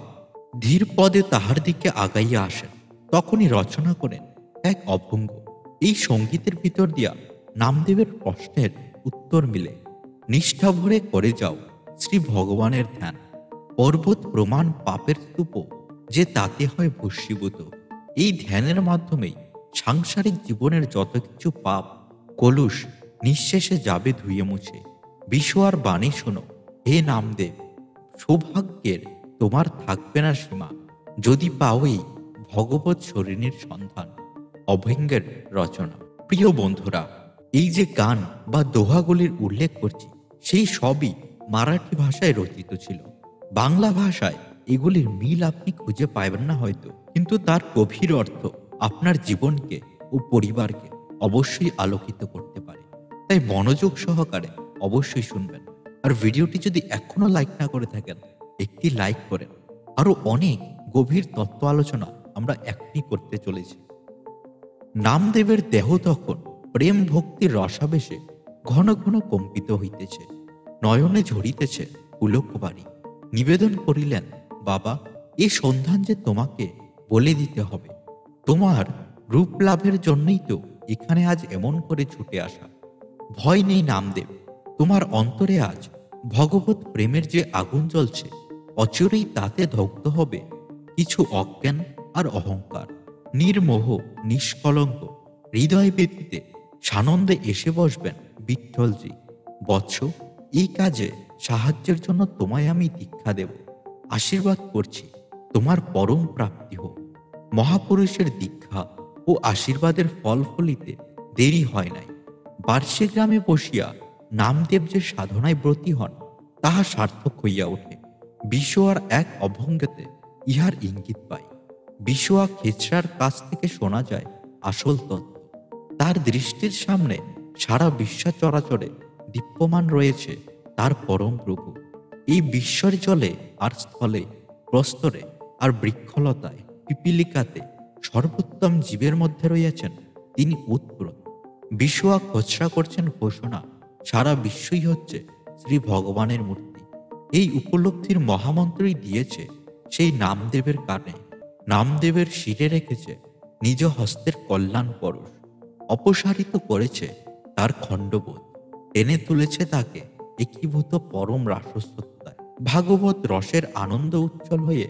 Speaker 1: ধীর পদে তাহার দিকে আগাইয়া আসেন। তখনই রচনা করেন এক অভঙ্গ। এই সঙ্গীতের ভিতর দিয়া নামদেবের প্রশ্নের উত্তর মিলে। নিষ্ঠা ভরে করে যাও শ্রী ভগবানের ধ্যান, পর্বত প্রমাণ পাপের স্তূপ যে তাতে হয় ভস্মীভূত। এই ধ্যানের মাধ্যমেই সাংসারিক জীবনের যত কিছু পাপ কলুষ নিঃশেষে যাবে ধুয়ে মুছে। বিষয়ার বাণী শোনো হে নামদেব, সৌভাগ্যের তোমার থাকবে না সীমা, যদি পাওই ভগবত শরীরের সন্ধান। অভঙ্গের রচনা। প্রিয় বন্ধুরা, এই যে গান বা দোহাগুলির উল্লেখ করছি, সেই সবই মারাঠি ভাষায় রচিত ছিল। বাংলা ভাষায় এগুলির মিল আপনি খুঁজে পাবেন না হয়তো, কিন্তু তার গভীর অর্থ আপনার জীবনকে ও পরিবারকে অবশ্যই আলোকিত করতে পারে। তাই মনোযোগ সহকারে অবশ্যই শুনবেন। আর ভিডিওটি যদি এখনো লাইক না করে থাকেন, একটি লাইক করেন। আরো অনেক গভীর তত্ত্ব আলোচনা আমরা এখনই করতে চলেছি। নামদেবের দেহ তখন প্রেম ভক্তির রসাবেশে ঘন ঘন কম্পিত হইতেছে, নয়নে ঝরিতেছে পুলকবাড়ি। নিবেদন করিলেন, বাবা, এই সন্ধান যে তোমাকে বলে দিতে হবে। তোমার রূপ লাভের জন্যই তো এখানে আজ এমন করে ছুটে আসা। ভয় নেই নামদেব, তোমার অন্তরে আজ ভগবত প্রেমের যে আগুন জ্বলছে, অচিরেই তাতে দগ্ধ হবে কিছু অজ্ঞান আর অহংকার। নির্মোহ নিষ্কলঙ্ক হৃদয় ব্যতীতে সানন্দে এসে বসবেন বিঠ্ঠলজি। বৎস, এই কাজে সাহায্যের জন্য তোমায় আমি দীক্ষা দেব। আশীর্বাদ করছি, তোমার পরম প্রাপ্তি হোক। মহাপুরুষের দীক্ষা ও আশীর্বাদের ফল ফলিতে দেরি হয় নাই। বার্ষিক গ্রামে বসিয়া নামদেব যে সাধনায় ব্রতী হন, তাহা সার্থক হইয়া ওঠে। বিশোয়ার এক অভঙ্গতে ইহার ইঙ্গিত পাই। বিশোয়া খেচরার কাছ থেকে শোনা যায় আসল তত্ত্ব। তার দৃষ্টির সামনে সারা বিশ্ব চরাচরে দীপ্যমান রয়েছে তার পরম প্রভু। এই বিশ্বর জলে আর স্থলে, প্রস্তরে আর বৃক্ষলতায়, পিপিলিকাতে সর্বোত্তম জীবের মধ্যে রয়েছেন তিনি উৎপ্রত। বিশোয়া খোঁচরা করছেন ঘোষণা, সারা বিশ্বই হচ্ছে শ্রী ভগবানের মূর্তি। এই উপলব্ধির মহামন্ত্রই দিয়েছে সেই নামদেবের কানে। নামদেবের শিরে রেখেছে নিজ হস্তের কল্যাণ পরশ, অপসারিত করেছে তার খণ্ডবোধ, টেনে তুলেছে তাকে একীভূত পরম রাসসত্তায়। ভাগবত রসের আনন্দ উজ্জ্বল হয়ে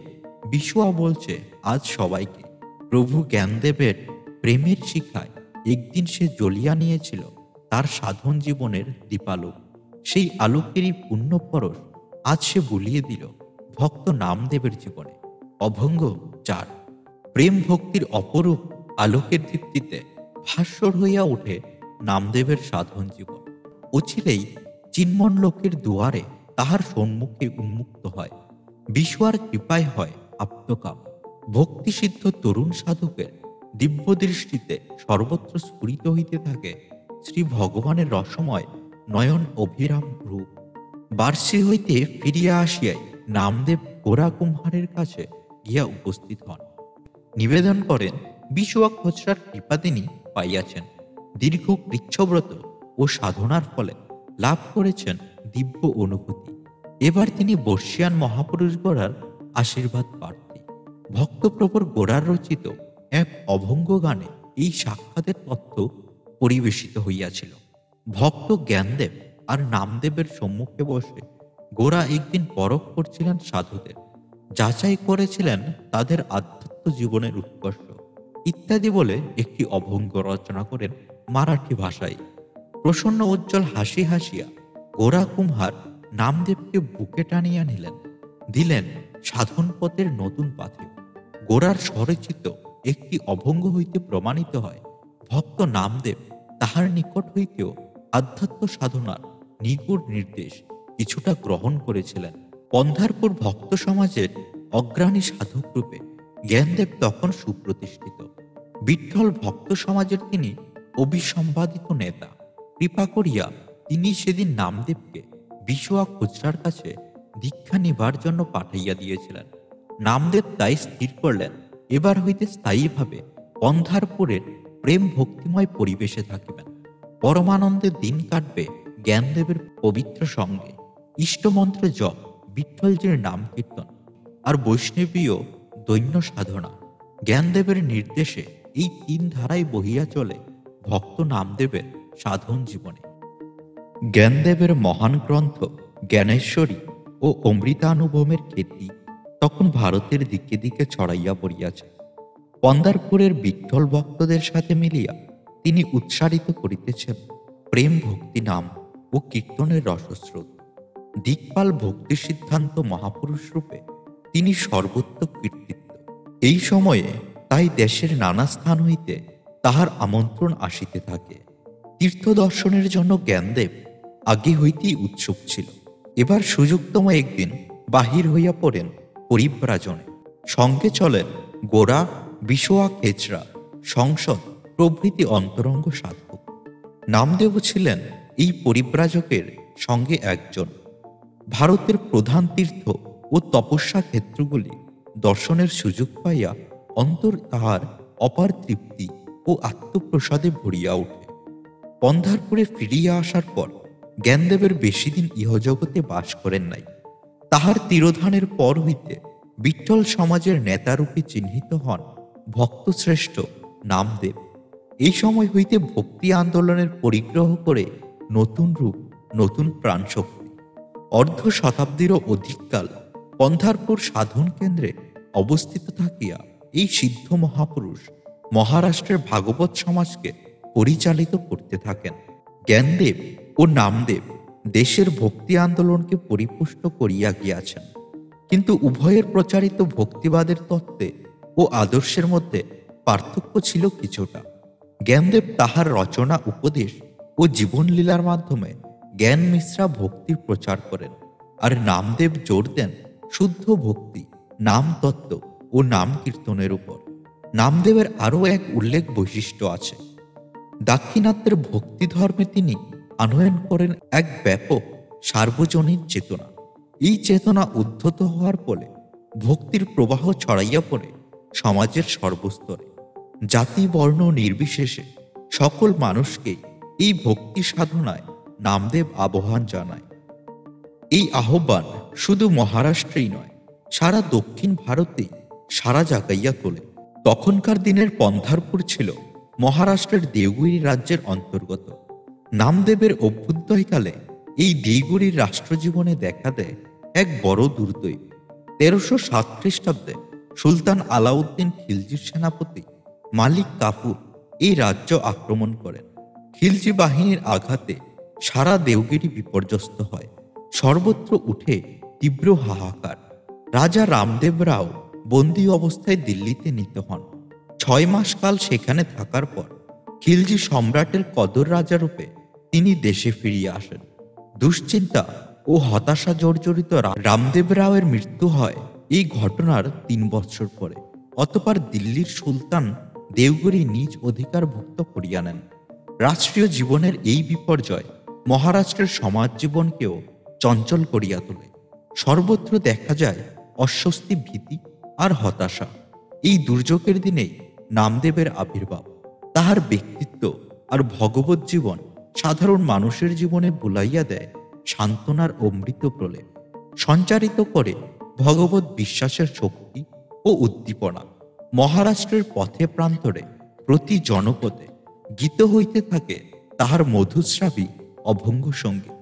Speaker 1: বিশোয়া বলছে আজ সবাইকে, প্রভু জ্ঞানদেবের প্রেমের শিখায় একদিন সে জ্বলিয়া নিয়েছিল তার সাধন জীবনের দীপালোক। সেই আলোকেরই পুণ্য পরশ আজ সে বুলিয়ে দিল ভক্ত নামদেবের জীবনে। অভঙ্গ 4। প্রেম ভক্তির অপরূপ আলোকের দীপ্তিতে ভাস্বর হইয়া ওঠে নামদেবের সাধন জীবন। অচিরেই চিন্মন লোকের দুয়ারে তাহার সম্মুখে উন্মুক্ত হয়। বিশোয়ার কৃপায় হয় আপ্তকাম। ভক্তিসিদ্ধ তরুণ সাধকের দিব্য দৃষ্টিতে সর্বত্র স্ফুরিত হইতে থাকে শ্রী ভগবানের রসময় নয়ন অভিরাম রূপ। বার্ষি হইতে ফিরিয়া আসিয়াই নামদেব গোরা কুম্হারের কাছে গিয়া উপস্থিত হন। নিবেদন করেন, বিশোয়া খোচরার কৃপা তিনি পাইয়াছেন। দীর্ঘ কৃচ্ছব্রত ও সাধনার ফলে লাভ করেছেন দিব্য অনুভূতি। এবার তিনি বর্ষিয়ান মহাপুরুষ গোড়ার আশীর্বাদ প্রার্থী। ভক্তপ্রবর গোড়ার রচিত এক অভঙ্গ গানে এই সাক্ষাতের তথ্য পরিবেশিত হইয়াছিল। ভক্ত জ্ঞানদেব আর নামদেবের সম্মুখে বসে গোরা একদিন পরখ করছিলেন সাধুদের, যাচাই করেছিলেন তাদের আধ্যাত্ম জীবনের উৎকর্ষ ইত্যাদি বলে একটি অভঙ্গ রচনা করেন মারাঠি ভাষায়। প্রসন্ন উজ্জ্বল হাসি হাসিয়া গোরা কুম্হার নামদেবকে বুকে টানিয়া নিলেন, দিলেন সাধন পথের নতুন পাথে। গোরার স্বরচিত একটি অভঙ্গ হইতে প্রমাণিত হয় ভক্ত নামদেব তাহার নিকট হইতেও আধ্যাত্ম সাধনার নিগুড় নির্দেশ কিছুটা গ্রহণ করেছিলেন। পন্ধারপুর ভক্ত সমাজের অগ্রণী সাধক রূপে জ্ঞানদেব তখন সুপ্রতিষ্ঠিত। বিঠ্ঠল ভক্ত সমাজের তিনি অবিসম্বাদিত নেতা। কৃপা করিয়া তিনি সেদিন নামদেবকে বিশোয়া খোচরার কাছে দীক্ষা নিবার জন্য পাঠাইয়া দিয়েছিলেন। নামদেব তাই স্থির করলেন এবার হইতে স্থায়ীভাবে পন্ধারপুরের প্রেম ভক্তিময় পরিবেশে থাকিবেন। পরমানন্দে দিন কাটবে জ্ঞানদেবের পবিত্র সঙ্গে। ইষ্টমন্ত্র জপ, বিঠ্ঠলজির নাম কীর্তন আর বৈষ্ণবীয় দৈন্য সাধনা। জ্ঞানদেবের নির্দেশে এই তিন ধারায় বহিয়া চলে ভক্ত নামদেবের সাধন জীবনে। জ্ঞানদেবের মহান গ্রন্থ জ্ঞানেশ্বরী ও অমৃতানুভবের খ্যাতি তখন ভারতের দিকে দিকে ছড়াইয়া পড়িয়াছে। পন্ধারপুরের বিঠ্ঠল ভক্তদের সাথে মিলিয়া তিনি উৎসারিত করিতেছেন প্রেম ভক্তি নাম ও কীর্তনের রসস্রোত। দিকপাল ভক্তি সিদ্ধান্ত মহাপুরুষ রূপে তিনি সর্বত্র কীর্তিত। এই সময়ে তাই দেশের নানা স্থান হইতে তাহার আমন্ত্রণ আসিতে থাকে। তীর্থ দর্শনের জন্য জ্ঞানদেব আগে হইতেই উৎসুক ছিল। এবার সুযোগতম একদিন বাহির হইয়া পড়েন পরিব্রাজনে। সঙ্গে চলেন গোরা, বিশোয়া খেচরা, সংসদ প্রভৃতি অন্তরঙ্গ সাধক। নামদেবও ছিলেন এই পরিব্রাজকের সঙ্গে একজন। ভারতের প্রধান তীর্থ ও তপস্যা ক্ষেত্রগুলি দর্শনের সুযোগ পাইয়া অন্তর তাহার অপার তৃপ্তি ও আত্মপ্রসাদে ভরিয়া ওঠে। পন্ধারপুরে ফিরিয়া আসার পর জ্ঞানদেবের বেশি দিন ইহজগতে বাস করেন নাই। তাহার তিরোধানের পর হইতে বিঠ্ঠল সমাজের নেতারূপে চিহ্নিত হন ভক্তশ্রেষ্ঠ নামদেব। এই সময় হইতে ভক্তি আন্দোলনের পরিগ্রহ করে নতুন রূপ, নতুন প্রাণশক্তি। অর্ধ শতাব্দীরও অধিককাল পন্ধারপুর সাধন কেন্দ্রে অবস্থিত থাকিয়া এই সিদ্ধ মহাপুরুষ মহারাষ্ট্রের ভাগবত সমাজকে পরিচালিত করতে থাকেন। জ্ঞানদেব ও নামদেব দেশের ভক্তি আন্দোলনকে পরিপুষ্ট করিয়া গিয়াছেন, কিন্তু উভয়ের প্রচারিত ভক্তিবাদের তত্ত্বে ও আদর্শের মধ্যে পার্থক্য ছিল কিছুটা। জ্ঞানদেব তাহার রচনা, উপদেশ ও জীবনলীলার মাধ্যমে জ্ঞান মিশ্রা ভক্তির প্রচার করেন, আর নামদেব জোর দেন শুদ্ধ ভক্তি, নাম তত্ত্ব ও নাম কীর্তনের উপর। নামদেবের আরও এক উল্লেখ বৈশিষ্ট্য আছে। দাক্ষিণাত্যের ভক্তি ধর্মে তিনি আনয়ন করেন এক ব্যাপক সার্বজনীন চেতনা। এই চেতনা উদ্ধত হওয়ার ফলে ভক্তির প্রবাহ ছড়াইয়া পড়ে সমাজের সর্বস্তরে। জাতি বর্ণ নির্বিশেষে সকল মানুষকে এই ভক্তি সাধনায় নামদেব আহ্বান জানায়। এই আহ্বান শুধু মহারাষ্ট্রেই নয়, সারা দক্ষিণ ভারতেই সারা জাগাইয়া তোলে। তখনকার দিনের পন্ধারপুর ছিল মহারাষ্ট্রের দেওগিরি রাজ্যের অন্তর্গত। নামদেবের অভ্যুদয়কালে এই দেওগিরির রাষ্ট্রজীবনে দেখা দেয় এক বড় দুর্দৈব। 1307 খ্রিস্টাব্দে সুলতান আলাউদ্দিন খিলজির সেনাপতি মালিক কাফুর এই রাজ্য আক্রমণ করেন। খিলজি বাহিনীর আঘাতে সারা দেওগিরি বিপর্যস্ত হয়। সর্বত্র উঠে তীব্র হাহাকার। রাজা রামদেব রাও বন্দী অবস্থায় দিল্লিতে নীত হন। 6 মাস কাল সেখানে থাকার পর খিলজি সম্রাটের কদর রাজা রূপে তিনি দেশে ফিরিয়ে আসেন। দুশ্চিন্তা ও হতাশা জর্জরিত রামদেব রাওয়ের মৃত্যু হয় এই ঘটনার 3 বৎসর পরে। অতঃপর দিল্লির সুলতান দেওগিরি নিজ অধিকারভুক্ত করিয়া নেন। রাষ্ট্রীয় জীবনের এই বিপর্যয় মহারাষ্ট্রের সমাজ জীবনকেও চঞ্চল করিয়া তোলে। সর্বত্র দেখা যায় অস্বস্তি, ভীতি আর হতাশা। এই দুর্যোগের দিনেই নামদেবের আবির্ভাব। তাহার ব্যক্তিত্ব আর ভগবত জীবন সাধারণ মানুষের জীবনে বুলাইয়া দেয় সান্ত্বনার অমৃত প্রলেপ, সঞ্চারিত করে ভগবত বিশ্বাসের শক্তি ও উদ্দীপনা। মহারাষ্ট্রের পথে প্রান্তরে প্রতি জনপদে গীত হইতে থাকে তাহার মধুস্রাবী অভঙ্গ সঙ্গীত।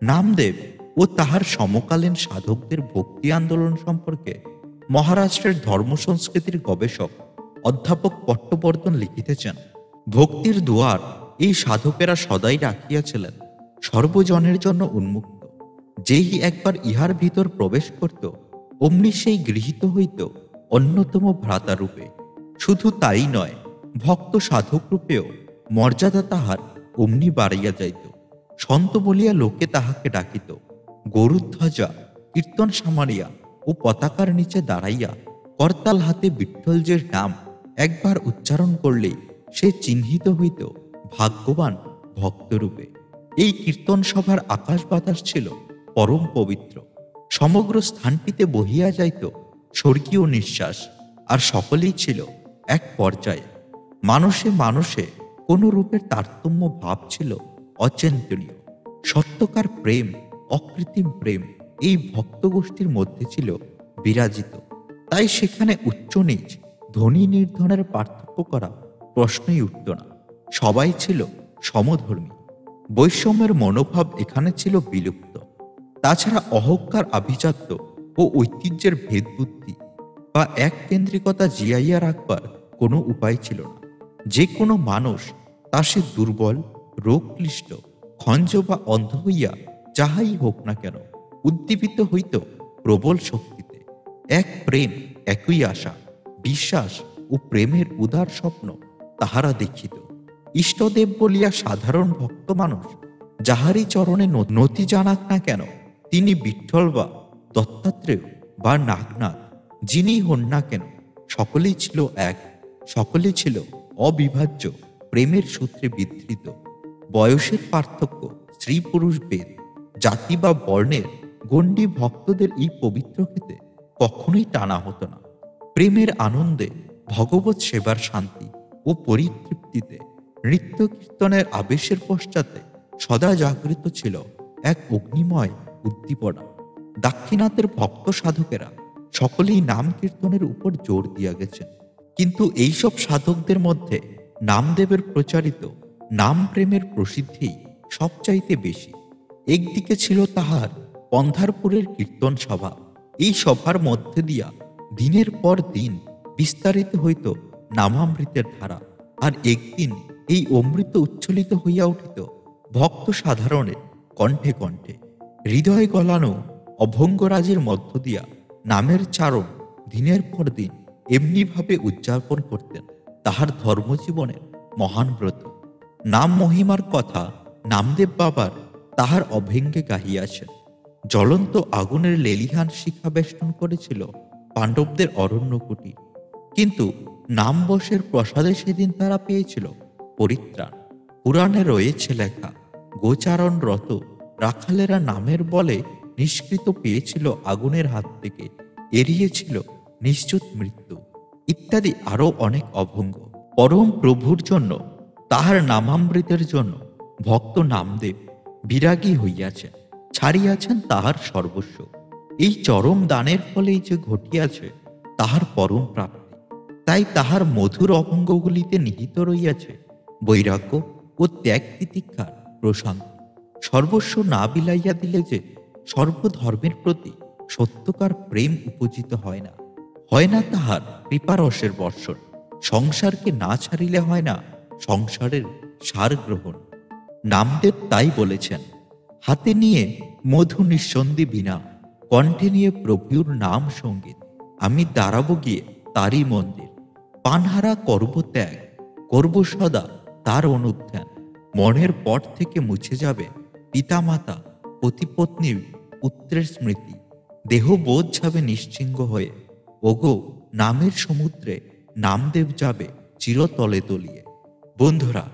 Speaker 1: নামদেব ও তাহার সমকালীন সাধকদের ভক্তি আন্দোলন সম্পর্কে মহারাষ্ট্রের ধর্ম সংস্কৃতির গবেষক অধ্যাপক পট্টবর্ধন লিখিতেছেন, ভক্তির দুয়ার এই সাধকেরা সদাই রাখিয়াছিলেন সর্বজনের জন্য উন্মুক্ত। যেই একবার ইহার ভিতর প্রবেশ করত, অমনি সেই গৃহীত হইত অন্যতম ভ্রাতারূপে। শুধু তাই নয়, ভক্ত সাধক রূপেও মর্যাদা তাহার অমনি বাড়াইয়া যাইত। সন্ত বলিয়া লোকে তাহাকে ডাকিত। গরুধ্বজা, কীর্তন সামারিয়া ও পতাকার নিচে দাঁড়াইয়া করতাল হাতে বিঠ্ঠলজির নাম একবার উচ্চারণ করলেই সে চিহ্নিত হইত ভাগ্যবান ভক্তরূপে। এই কীর্তন সভার আকাশ বাতাস ছিল পরম পবিত্র। সমগ্র স্থানটিতে বহিয়া যাইত স্বর্গীয় নিঃশ্বাস, আর সকলেই ছিল এক পর্যায়ে। মানুষে মানুষে কোন রূপের তারতম্য ভাব ছিল অচিন্তনীয়। সত্যকার প্রেম, অকৃত্রিম প্রেম এই ভক্তগোষ্ঠীর মধ্যে ছিল বিরাজিত। তাই সেখানে উচ্চ নীচ, ধনী নির্ধনের পার্থক্য করা প্রশ্নই উঠত না। সবাই ছিল সমধর্মী। বৈষম্যের মনোভাব এখানে ছিল বিলুপ্ত। তাছাড়া অহংকার, আভিজাত্য ও ঐতিহ্যের ভেদবুদ্ধি বা এক কেন্দ্রিকতা জিয়াইয়া রাখবার কোনো উপায় ছিল না। যে কোনো মানুষ, তা সে দুর্বল, রোগক্লিষ্ট, খঞ্জ বা অন্ধ হইয়া যাহাই হোক না কেন, উদ্দীপিত হইত প্রবল শক্তিতে। এক প্রেম, একই আশা, বিশ্বাস ও প্রেমের উদার স্বপ্ন তাহারা দেখিত। ইষ্টদেব বলিয়া সাধারণ ভক্ত মানুষ যাহারই চরণে নতি জানাক না কেন, তিনি বিঠ্ঠল বা দত্তাত্রেয় বা নাগনাথ যিনি হন না কেন, সকলেই ছিল এক, সকলে ছিল অবিভাজ্য প্রেমের সূত্রে বিধৃত। বয়সের পার্থক্য, স্ত্রী পুরুষ ভেদ, জাতি বা বর্ণের গণ্ডি ভক্তদের এই পবিত্র ক্ষেত্রে কখনোই টানা হতো না। প্রেমের আনন্দে, ভগবত সেবার শান্তি ও পরিতৃপ্তিতে নৃত্য কীর্তনের আবেশের পশ্চাতে সদা জাগৃত ছিল এক অগ্নিময় উদ্দীপনা। দাক্ষিণাত্যের ভক্ত সাধকেরা সকলেই নাম কীর্তনের উপর জোর দিয়া গেছেন, কিন্তু এইসব সাধকদের মধ্যে নামদেবের প্রচারিত নাম প্রেমের প্রসিদ্ধি সবচাইতে বেশি। একদিকে ছিল তাহার পন্ধারপুরের কীর্তন সভা, এই সভার মধ্যে দিয়া দিনের পর দিন বিস্তারিত হইত নামামৃতের ধারা, আর একদিন এই অমৃত উচ্ছ্বলিত হইয়া উঠিত ভক্ত সাধারণের কণ্ঠে কণ্ঠে। হৃদয় গলানো অভঙ্গরাজের মধ্য দিয়া নামের চারণ দিনের পর দিন এমনিভাবে উদযাপন করতেন তাহার ধর্মজীবনের মহান ব্রত। নাম মহিমার কথা নামদেব বাবার তাহার অভঙ্গে গাহিয়াছেন। জ্বলন্ত আগুনের লেলিহান শিখা বেষ্টন করেছিল পাণ্ডবদের অরণ্য কুটির, কিন্তু নাম বশের প্রসাদে সেদিন তারা পেয়েছিল পরিত্রাণ। পুরাণে রয়েছে লেখা, গোচারণরত রাখালেরা নামের বলে নিষ্কৃত পেয়েছিল আগুনের হাত থেকে, এড়িয়েছিল নিশ্চিত মৃত্যু, ইত্যাদি আরো অনেক অভঙ্গ। পরম প্রভুর জন্য, তাহার নামামৃতের জন্য ভক্ত নামদেব বিরাগী হইয়াছেন, ছাড়িয়াছেন তাহার সর্বস্ব। এই চরম দানের ফলেই যে ঘটিয়াছে তাহার পরম প্রাপ্তি। তাই তাহার মধুর অভঙ্গগুলিতে নিহিত রইয়াছে বৈরাগ্য ও ত্যাগ তিতিক্ষার প্রশান্তি। সর্বস্ব না বিলাইয়া দিলে যে সর্বধর্মের প্রতি সত্যকার প্রেম উপজিত হয় না, হয় না তাহার কৃপারসের বর্ষণ। সংসারকে না ছাড়িলে হয় না সংসারের সার গ্রহণ। নামদেব তাই বলেছেন, হাতে নিয়ে মধু নিঃসন্ধি বিনা, কণ্ঠে নিয়ে প্রভুর নাম সঙ্গীত, আমি দাঁড়াবো গিয়ে তারই মন্দির। পানহারা করব ত্যাগ, করব সদা তার অনুধ্যান। মনের পট থেকে মুছে যাবে পিতামাতা পতিপত্নী পুত্রের স্মৃতি, দেহ বোধ যাবে নিশ্চিঙ্গ হয়ে। ওগো নামের সমুদ্রে নামদেব যাবে চিরতলে তলিয়ে। বন্ধুরা,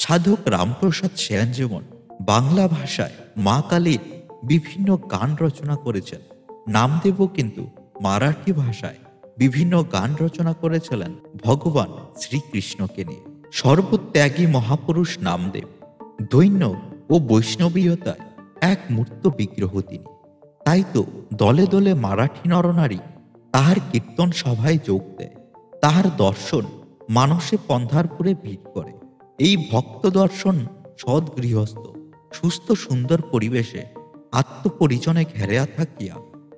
Speaker 1: সাধক রামপ্রসাদ সেন যেমন বাংলা ভাষায় মা কালীর বিভিন্ন গান রচনা করেছেন, নামদেবও কিন্তু মারাঠি ভাষায় বিভিন্ন গান রচনা করেছিলেন ভগবান শ্রীকৃষ্ণকে নিয়ে। সর্বত্যাগী মহাপুরুষ নামদেব দৈন্য ও বৈষ্ণবীয়তায় এক মূর্ত বিগ্রহ তিনি। তাই তো দলে দলে মারাঠি নরনারী তাহার কীর্তন সভায় যোগ দেয়, তাহার দর্শন মানসে পন্ধারপুরে ভিড় করে। এই ভক্ত দর্শন সদ্গৃহস্থ সুস্থ সুন্দর পরিবেশে আত্মপরিজনে ঘেরা থাকিয়া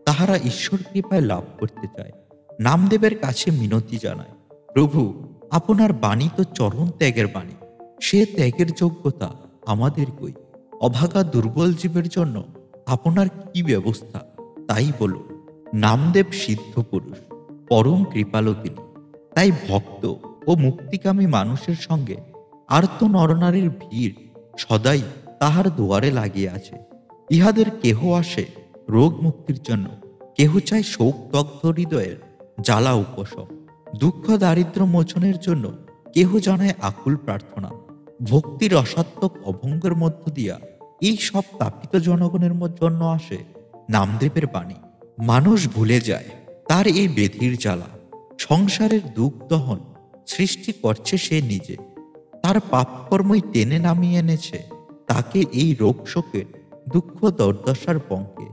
Speaker 1: তাহারা ঈশ্বর কৃপায় লাভ করতে চায়। নামদেবের কাছে মিনতি জানায়, প্রভু আপনার বাণী তো চরণ ত্যাগের বাণী, সে ত্যাগের যোগ্যতা আমাদের কই? অভাগা দুর্বল জীবের জন্য আপনার কি ব্যবস্থা তাই বলুন। নামদেব সিদ্ধ পুরুষ, পরম কৃপালু তিনি। তাই ভক্ত ও মুক্তিকামী মানুষের সঙ্গে আর্ত নরনারীর ভিড় সদাই তাহার দুয়ারে লাগিয়ে আছে। ইহাদের কেহ আসে রোগ মুক্তির জন্য, কেহ চায় শোক দগ্ধ হৃদয়ের জ্বালা উপশম, দুঃখ দারিদ্র মোচনের জন্য কেহ জানায় আকুল প্রার্থনা। ভক্তির রসাত্মক অভঙ্গের মধ্য দিয়া এই সব তাপিত জনগণের জন্য আসে নামদেবের বাণী। মানুষ ভুলে যায় তার এই বেধির জ্বালা, সংসারের দুঃখ দহন সৃষ্টি করছে সে নিজে, তার পাপকর্মই টেনে নামিয়ে এনেছে তাকে এই রোগ শোকের দুঃখ দুর্দশার পঙ্কে।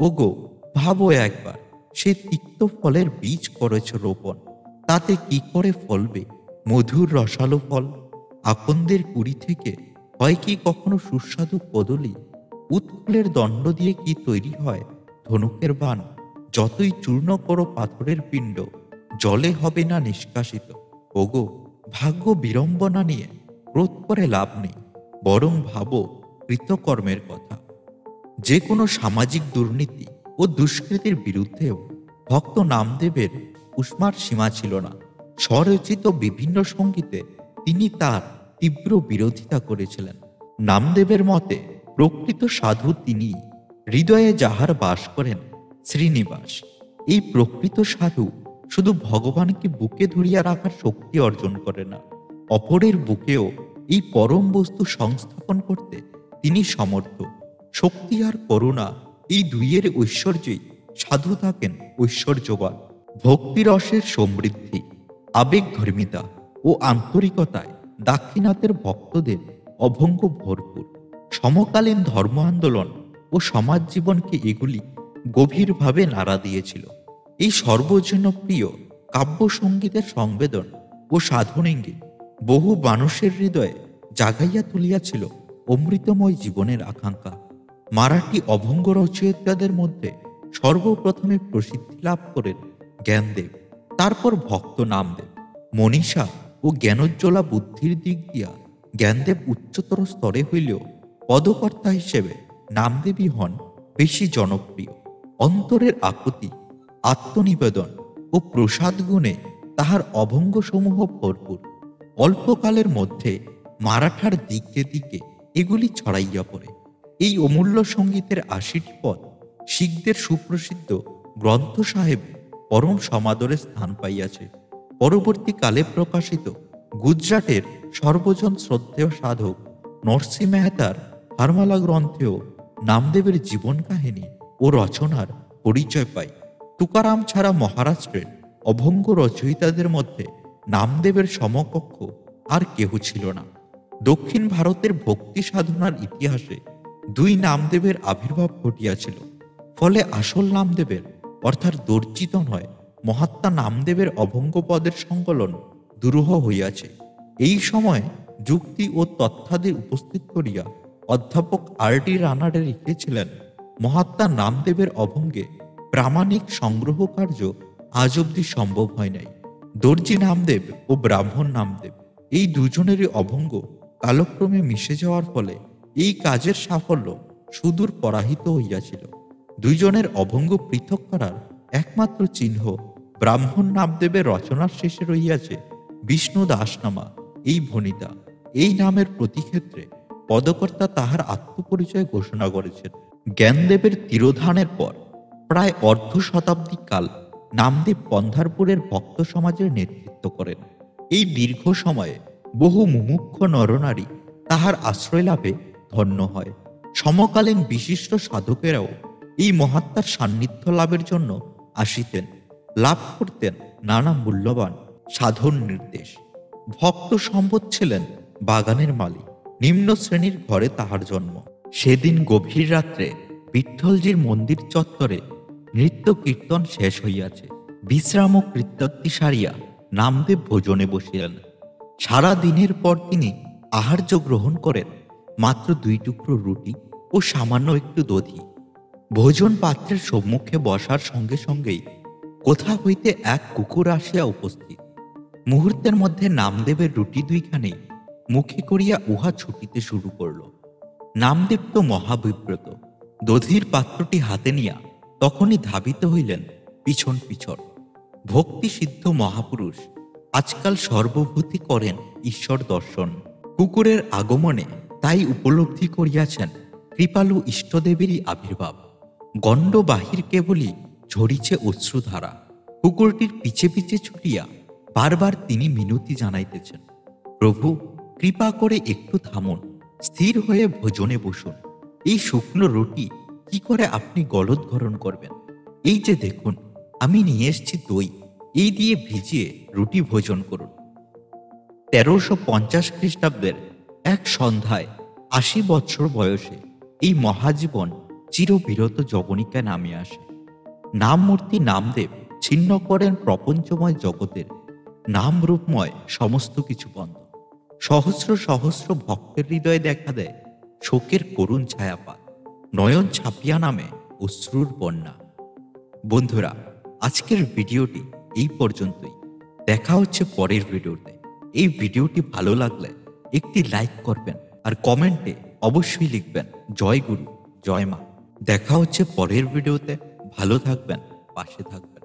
Speaker 1: ওগো ভাবো একবার, সে তিক্ত ফলের বীজ করেছ রোপণ, তাতে কি করে ফলবে মধুর রসালো ফল? আকন্দের কুড়ি থেকে হয় কি কখনো সুস্বাদু কদলী? উৎকলের দণ্ড দিয়ে কি তৈরি হয় ধনুকের বাণ? যতই চূর্ণ করো পাথরের পিণ্ড, জলে হবে না নিষ্কাশিত। ওগো ভাগ্য বিড়ম্বনা নিয়ে ক্রোধ করে লাভ নেই, বরং ভাবো কৃতকর্মের কথা। যে কোনো সামাজিক দুর্নীতি ও দুষ্কৃতির বিরুদ্ধেও ভক্ত নামদেবের উষ্মার সীমা ছিল না। স্বরচিত বিভিন্ন সঙ্গীতে তিনি তার তীব্র বিরোধিতা করেছিলেন। নামদেবের মতে প্রকৃত সাধু তিনিই, হৃদয়ে যাহার বাস করেন শ্রীনিবাস। এই প্রকৃত সাধু শুধু ভগবানকে বুকে ধরিয়া রাখার শক্তি অর্জন করে না, অপরের বুকেও এই পরম বস্তু সংস্থাপন করতে তিনি সমর্থ। শক্তি আর করুণা এই দুইয়ের ঐশ্বর্যেই সাধু থাকেন ঐশ্বর্যবান। ভক্তিরসের সমৃদ্ধি, আবেগধর্মিতা ও আন্তরিকতায় দাক্ষিণাত্যের ভক্তদের অভঙ্গ ভরপুর। সমকালীন ধর্ম আন্দোলন ও সমাজ জীবনকে এগুলি গভীরভাবে নাড়া দিয়েছিল। এই সর্বজনপ্রিয় কাব্যসঙ্গীতের সংবেদন ও সাধনেঙ্গিত বহু মানুষের হৃদয়ে জাগাইয়া তুলিয়াছিল অমৃতময় জীবনের আকাঙ্ক্ষা। মারাঠি অভঙ্গ রচয়িতাদের মধ্যে সর্বপ্রথমে প্রসিদ্ধি লাভ করেন জ্ঞানদেব, তারপর ভক্ত নামদেব। মনীষা ও জ্ঞানোজ্জ্বলা বুদ্ধির দিক দিয়া জ্ঞানদেব উচ্চতর স্তরে হইলেও পদকর্তা হিসেবে নামদেবই হন বেশি জনপ্রিয়। অন্তরের আকুতি, আত্মনিবেদন ও প্রসাদ গুণে তাহার অভঙ্গসমূহ ভরপুর। অল্পকালের মধ্যে মারাঠার দিকে দিকে এগুলি ছড়াইয়া পড়ে। এই অমূল্য সঙ্গীতের ৮০টি পদ শিখদের সুপ্রসিদ্ধ গ্রন্থ সাহেবে পরম সমাদরে স্থান পাইয়াছে। পরবর্তীকালে প্রকাশিত গুজরাটের সর্বজন শ্রদ্ধেয় সাধক নরসিংহ মেহতার হারমালা গ্রন্থেও নামদেবের জীবন কাহিনী ও রচনার পরিচয় পাই। তুকারাম ছাড়া মহারাষ্ট্রের অভঙ্গ রচয়িতাদের মধ্যে নামদেবের সমকক্ষ আর কেহ ছিল না। দক্ষিণ ভারতের ভক্তি সাধনার ইতিহাসে দুই নামদেবের আবির্ভাব ঘটিয়াছিল। ফলে আসল নামদেবের অর্থাৎ দর্জিত নয়, মহাত্মা নামদেবের অভঙ্গ পদের সংকলন দুরূহ হইয়াছে। এই সময় যুক্তি ও তথ্যাদি উপস্থিত করিয়া অধ্যাপক আর.ডি. রানাডে লিখেছিলেন, মহাত্মা নামদেবের অভঙ্গে প্রামাণিক সংগ্রহ কার্য আজ অবধি সম্ভব হয় নাই। দর্জি নামদেব ও ব্রাহ্মণ নামদেব এই দুজনেরই অভঙ্গ কালক্রমে মিশে যাওয়ার ফলে এই কাজের সাফল্য সুদূর পরাহিত হইয়াছিল। দুইজনের অভঙ্গ পৃথক করার একমাত্র চিহ্ন ব্রাহ্মণ নামদেবের রচনার শেষে রহিয়াছে বিষ্ণু দাস নামা এই ভণিতা। এই নামের প্রতিক্ষেত্রে পদকর্তা তাহার আত্মপরিচয় ঘোষণা করেছেন। জ্ঞানদেবের তিরোধানের পর প্রায় অর্ধ শতাব্দী কাল নামদেব পন্ধারপুরের ভক্ত সমাজের নেতৃত্ব করেন। এই দীর্ঘ সময়ে বহু মুমুক্ষু নরনারী তাহার আশ্রয় লাভে ধন্য হয়। সমকালীন বিশিষ্ট সাধকেরাও এই মহাত্মার সান্নিধ্য লাভের জন্য আসিতেন, লাভ করতেন নানা মূল্যবান সাধন নির্দেশ। ভক্ত সম্পদ ছিলেন বাগানের মালিক, নিম্ন শ্রেণীর ঘরে তাহার জন্ম। সেদিন গভীর রাত্রে বিঠ্ঠলজির মন্দির চত্বরে নৃত্য কীর্তন শেষ হইয়াছে। বিশ্রাম ও কৃত্যাদি সারিয়া নামদেব ভোজনে বসিলেন। সারা দিনের পর তিনি আহার্য গ্রহণ করেন মাত্র ২ টুকরো রুটি ও সামান্য একটু দধি। ভোজন পাত্রের সম্মুখে বসার সঙ্গে সঙ্গেই কোথা হইতে এক কুকুর আসিয়া উপস্থিত। মুহূর্তের মধ্যে নামদেবের রুটি দুইখানি মুখে করিয়া উহা ছুটিতে শুরু করল। নামদেব তো মহাবিব্রত, দধির পাত্রটি হাতে নিয়া তখনই ধাবিত হইলেন পিছন পিছন। ভক্তি সিদ্ধ মহাপুরুষ আজকাল সর্বভূতি করেন ঈশ্বর দর্শন। কুকুরের আগমনে তাই উপলব্ধি করিয়াছেন কৃপালু ইষ্টদেবেরই আবির্ভাব। গণ্ড বাহির কেবলই ঝরিছে অশ্রুধারা। কুকুরটির পিছে পিছে ছুটিয়া বারবার তিনি মিনতি জানাইতেছেন, প্রভু কৃপা করে একটু থামুন, স্থির হয়ে ভোজনে বসুন। এই শুকনো রুটি কি করে আপনি গলদঘরণ করবেন? এই যে দেখুন, আমি নিয়ে এসছি দই, এই দিয়ে ভিজিয়ে রুটি ভোজন করুন। ১৩৫০ খ্রিস্টাব্দের এক সন্ধ্যায় ৮০ বৎসর বয়সে এই মহাজীবন চিরবিরত যবনিকায় নামিয়ে আসে। নামমূর্তি নামদেব ছিন্ন করেন প্রপঞ্চময় জগতের নামরূপময় সমস্ত কিছু বন্ধ। সহস্র সহস্র ভক্তের হৃদয়ে দেখা দেয় শোকের করুণ ছায়াপাত, নয়ন ছাপিয়া নামে অশ্রুর বন্যা। বন্ধুরা, আজকের ভিডিওটি এই পর্যন্তই। দেখা হচ্ছে পরের ভিডিওতে। এই ভিডিওটি ভালো লাগলে একটি লাইক করবেন আর কমেন্টে অবশ্যই লিখবেন জয় গুরু, জয় মা। দেখা হচ্ছে পরের ভিডিওতে। ভালো থাকবেন, পাশে থাকবেন।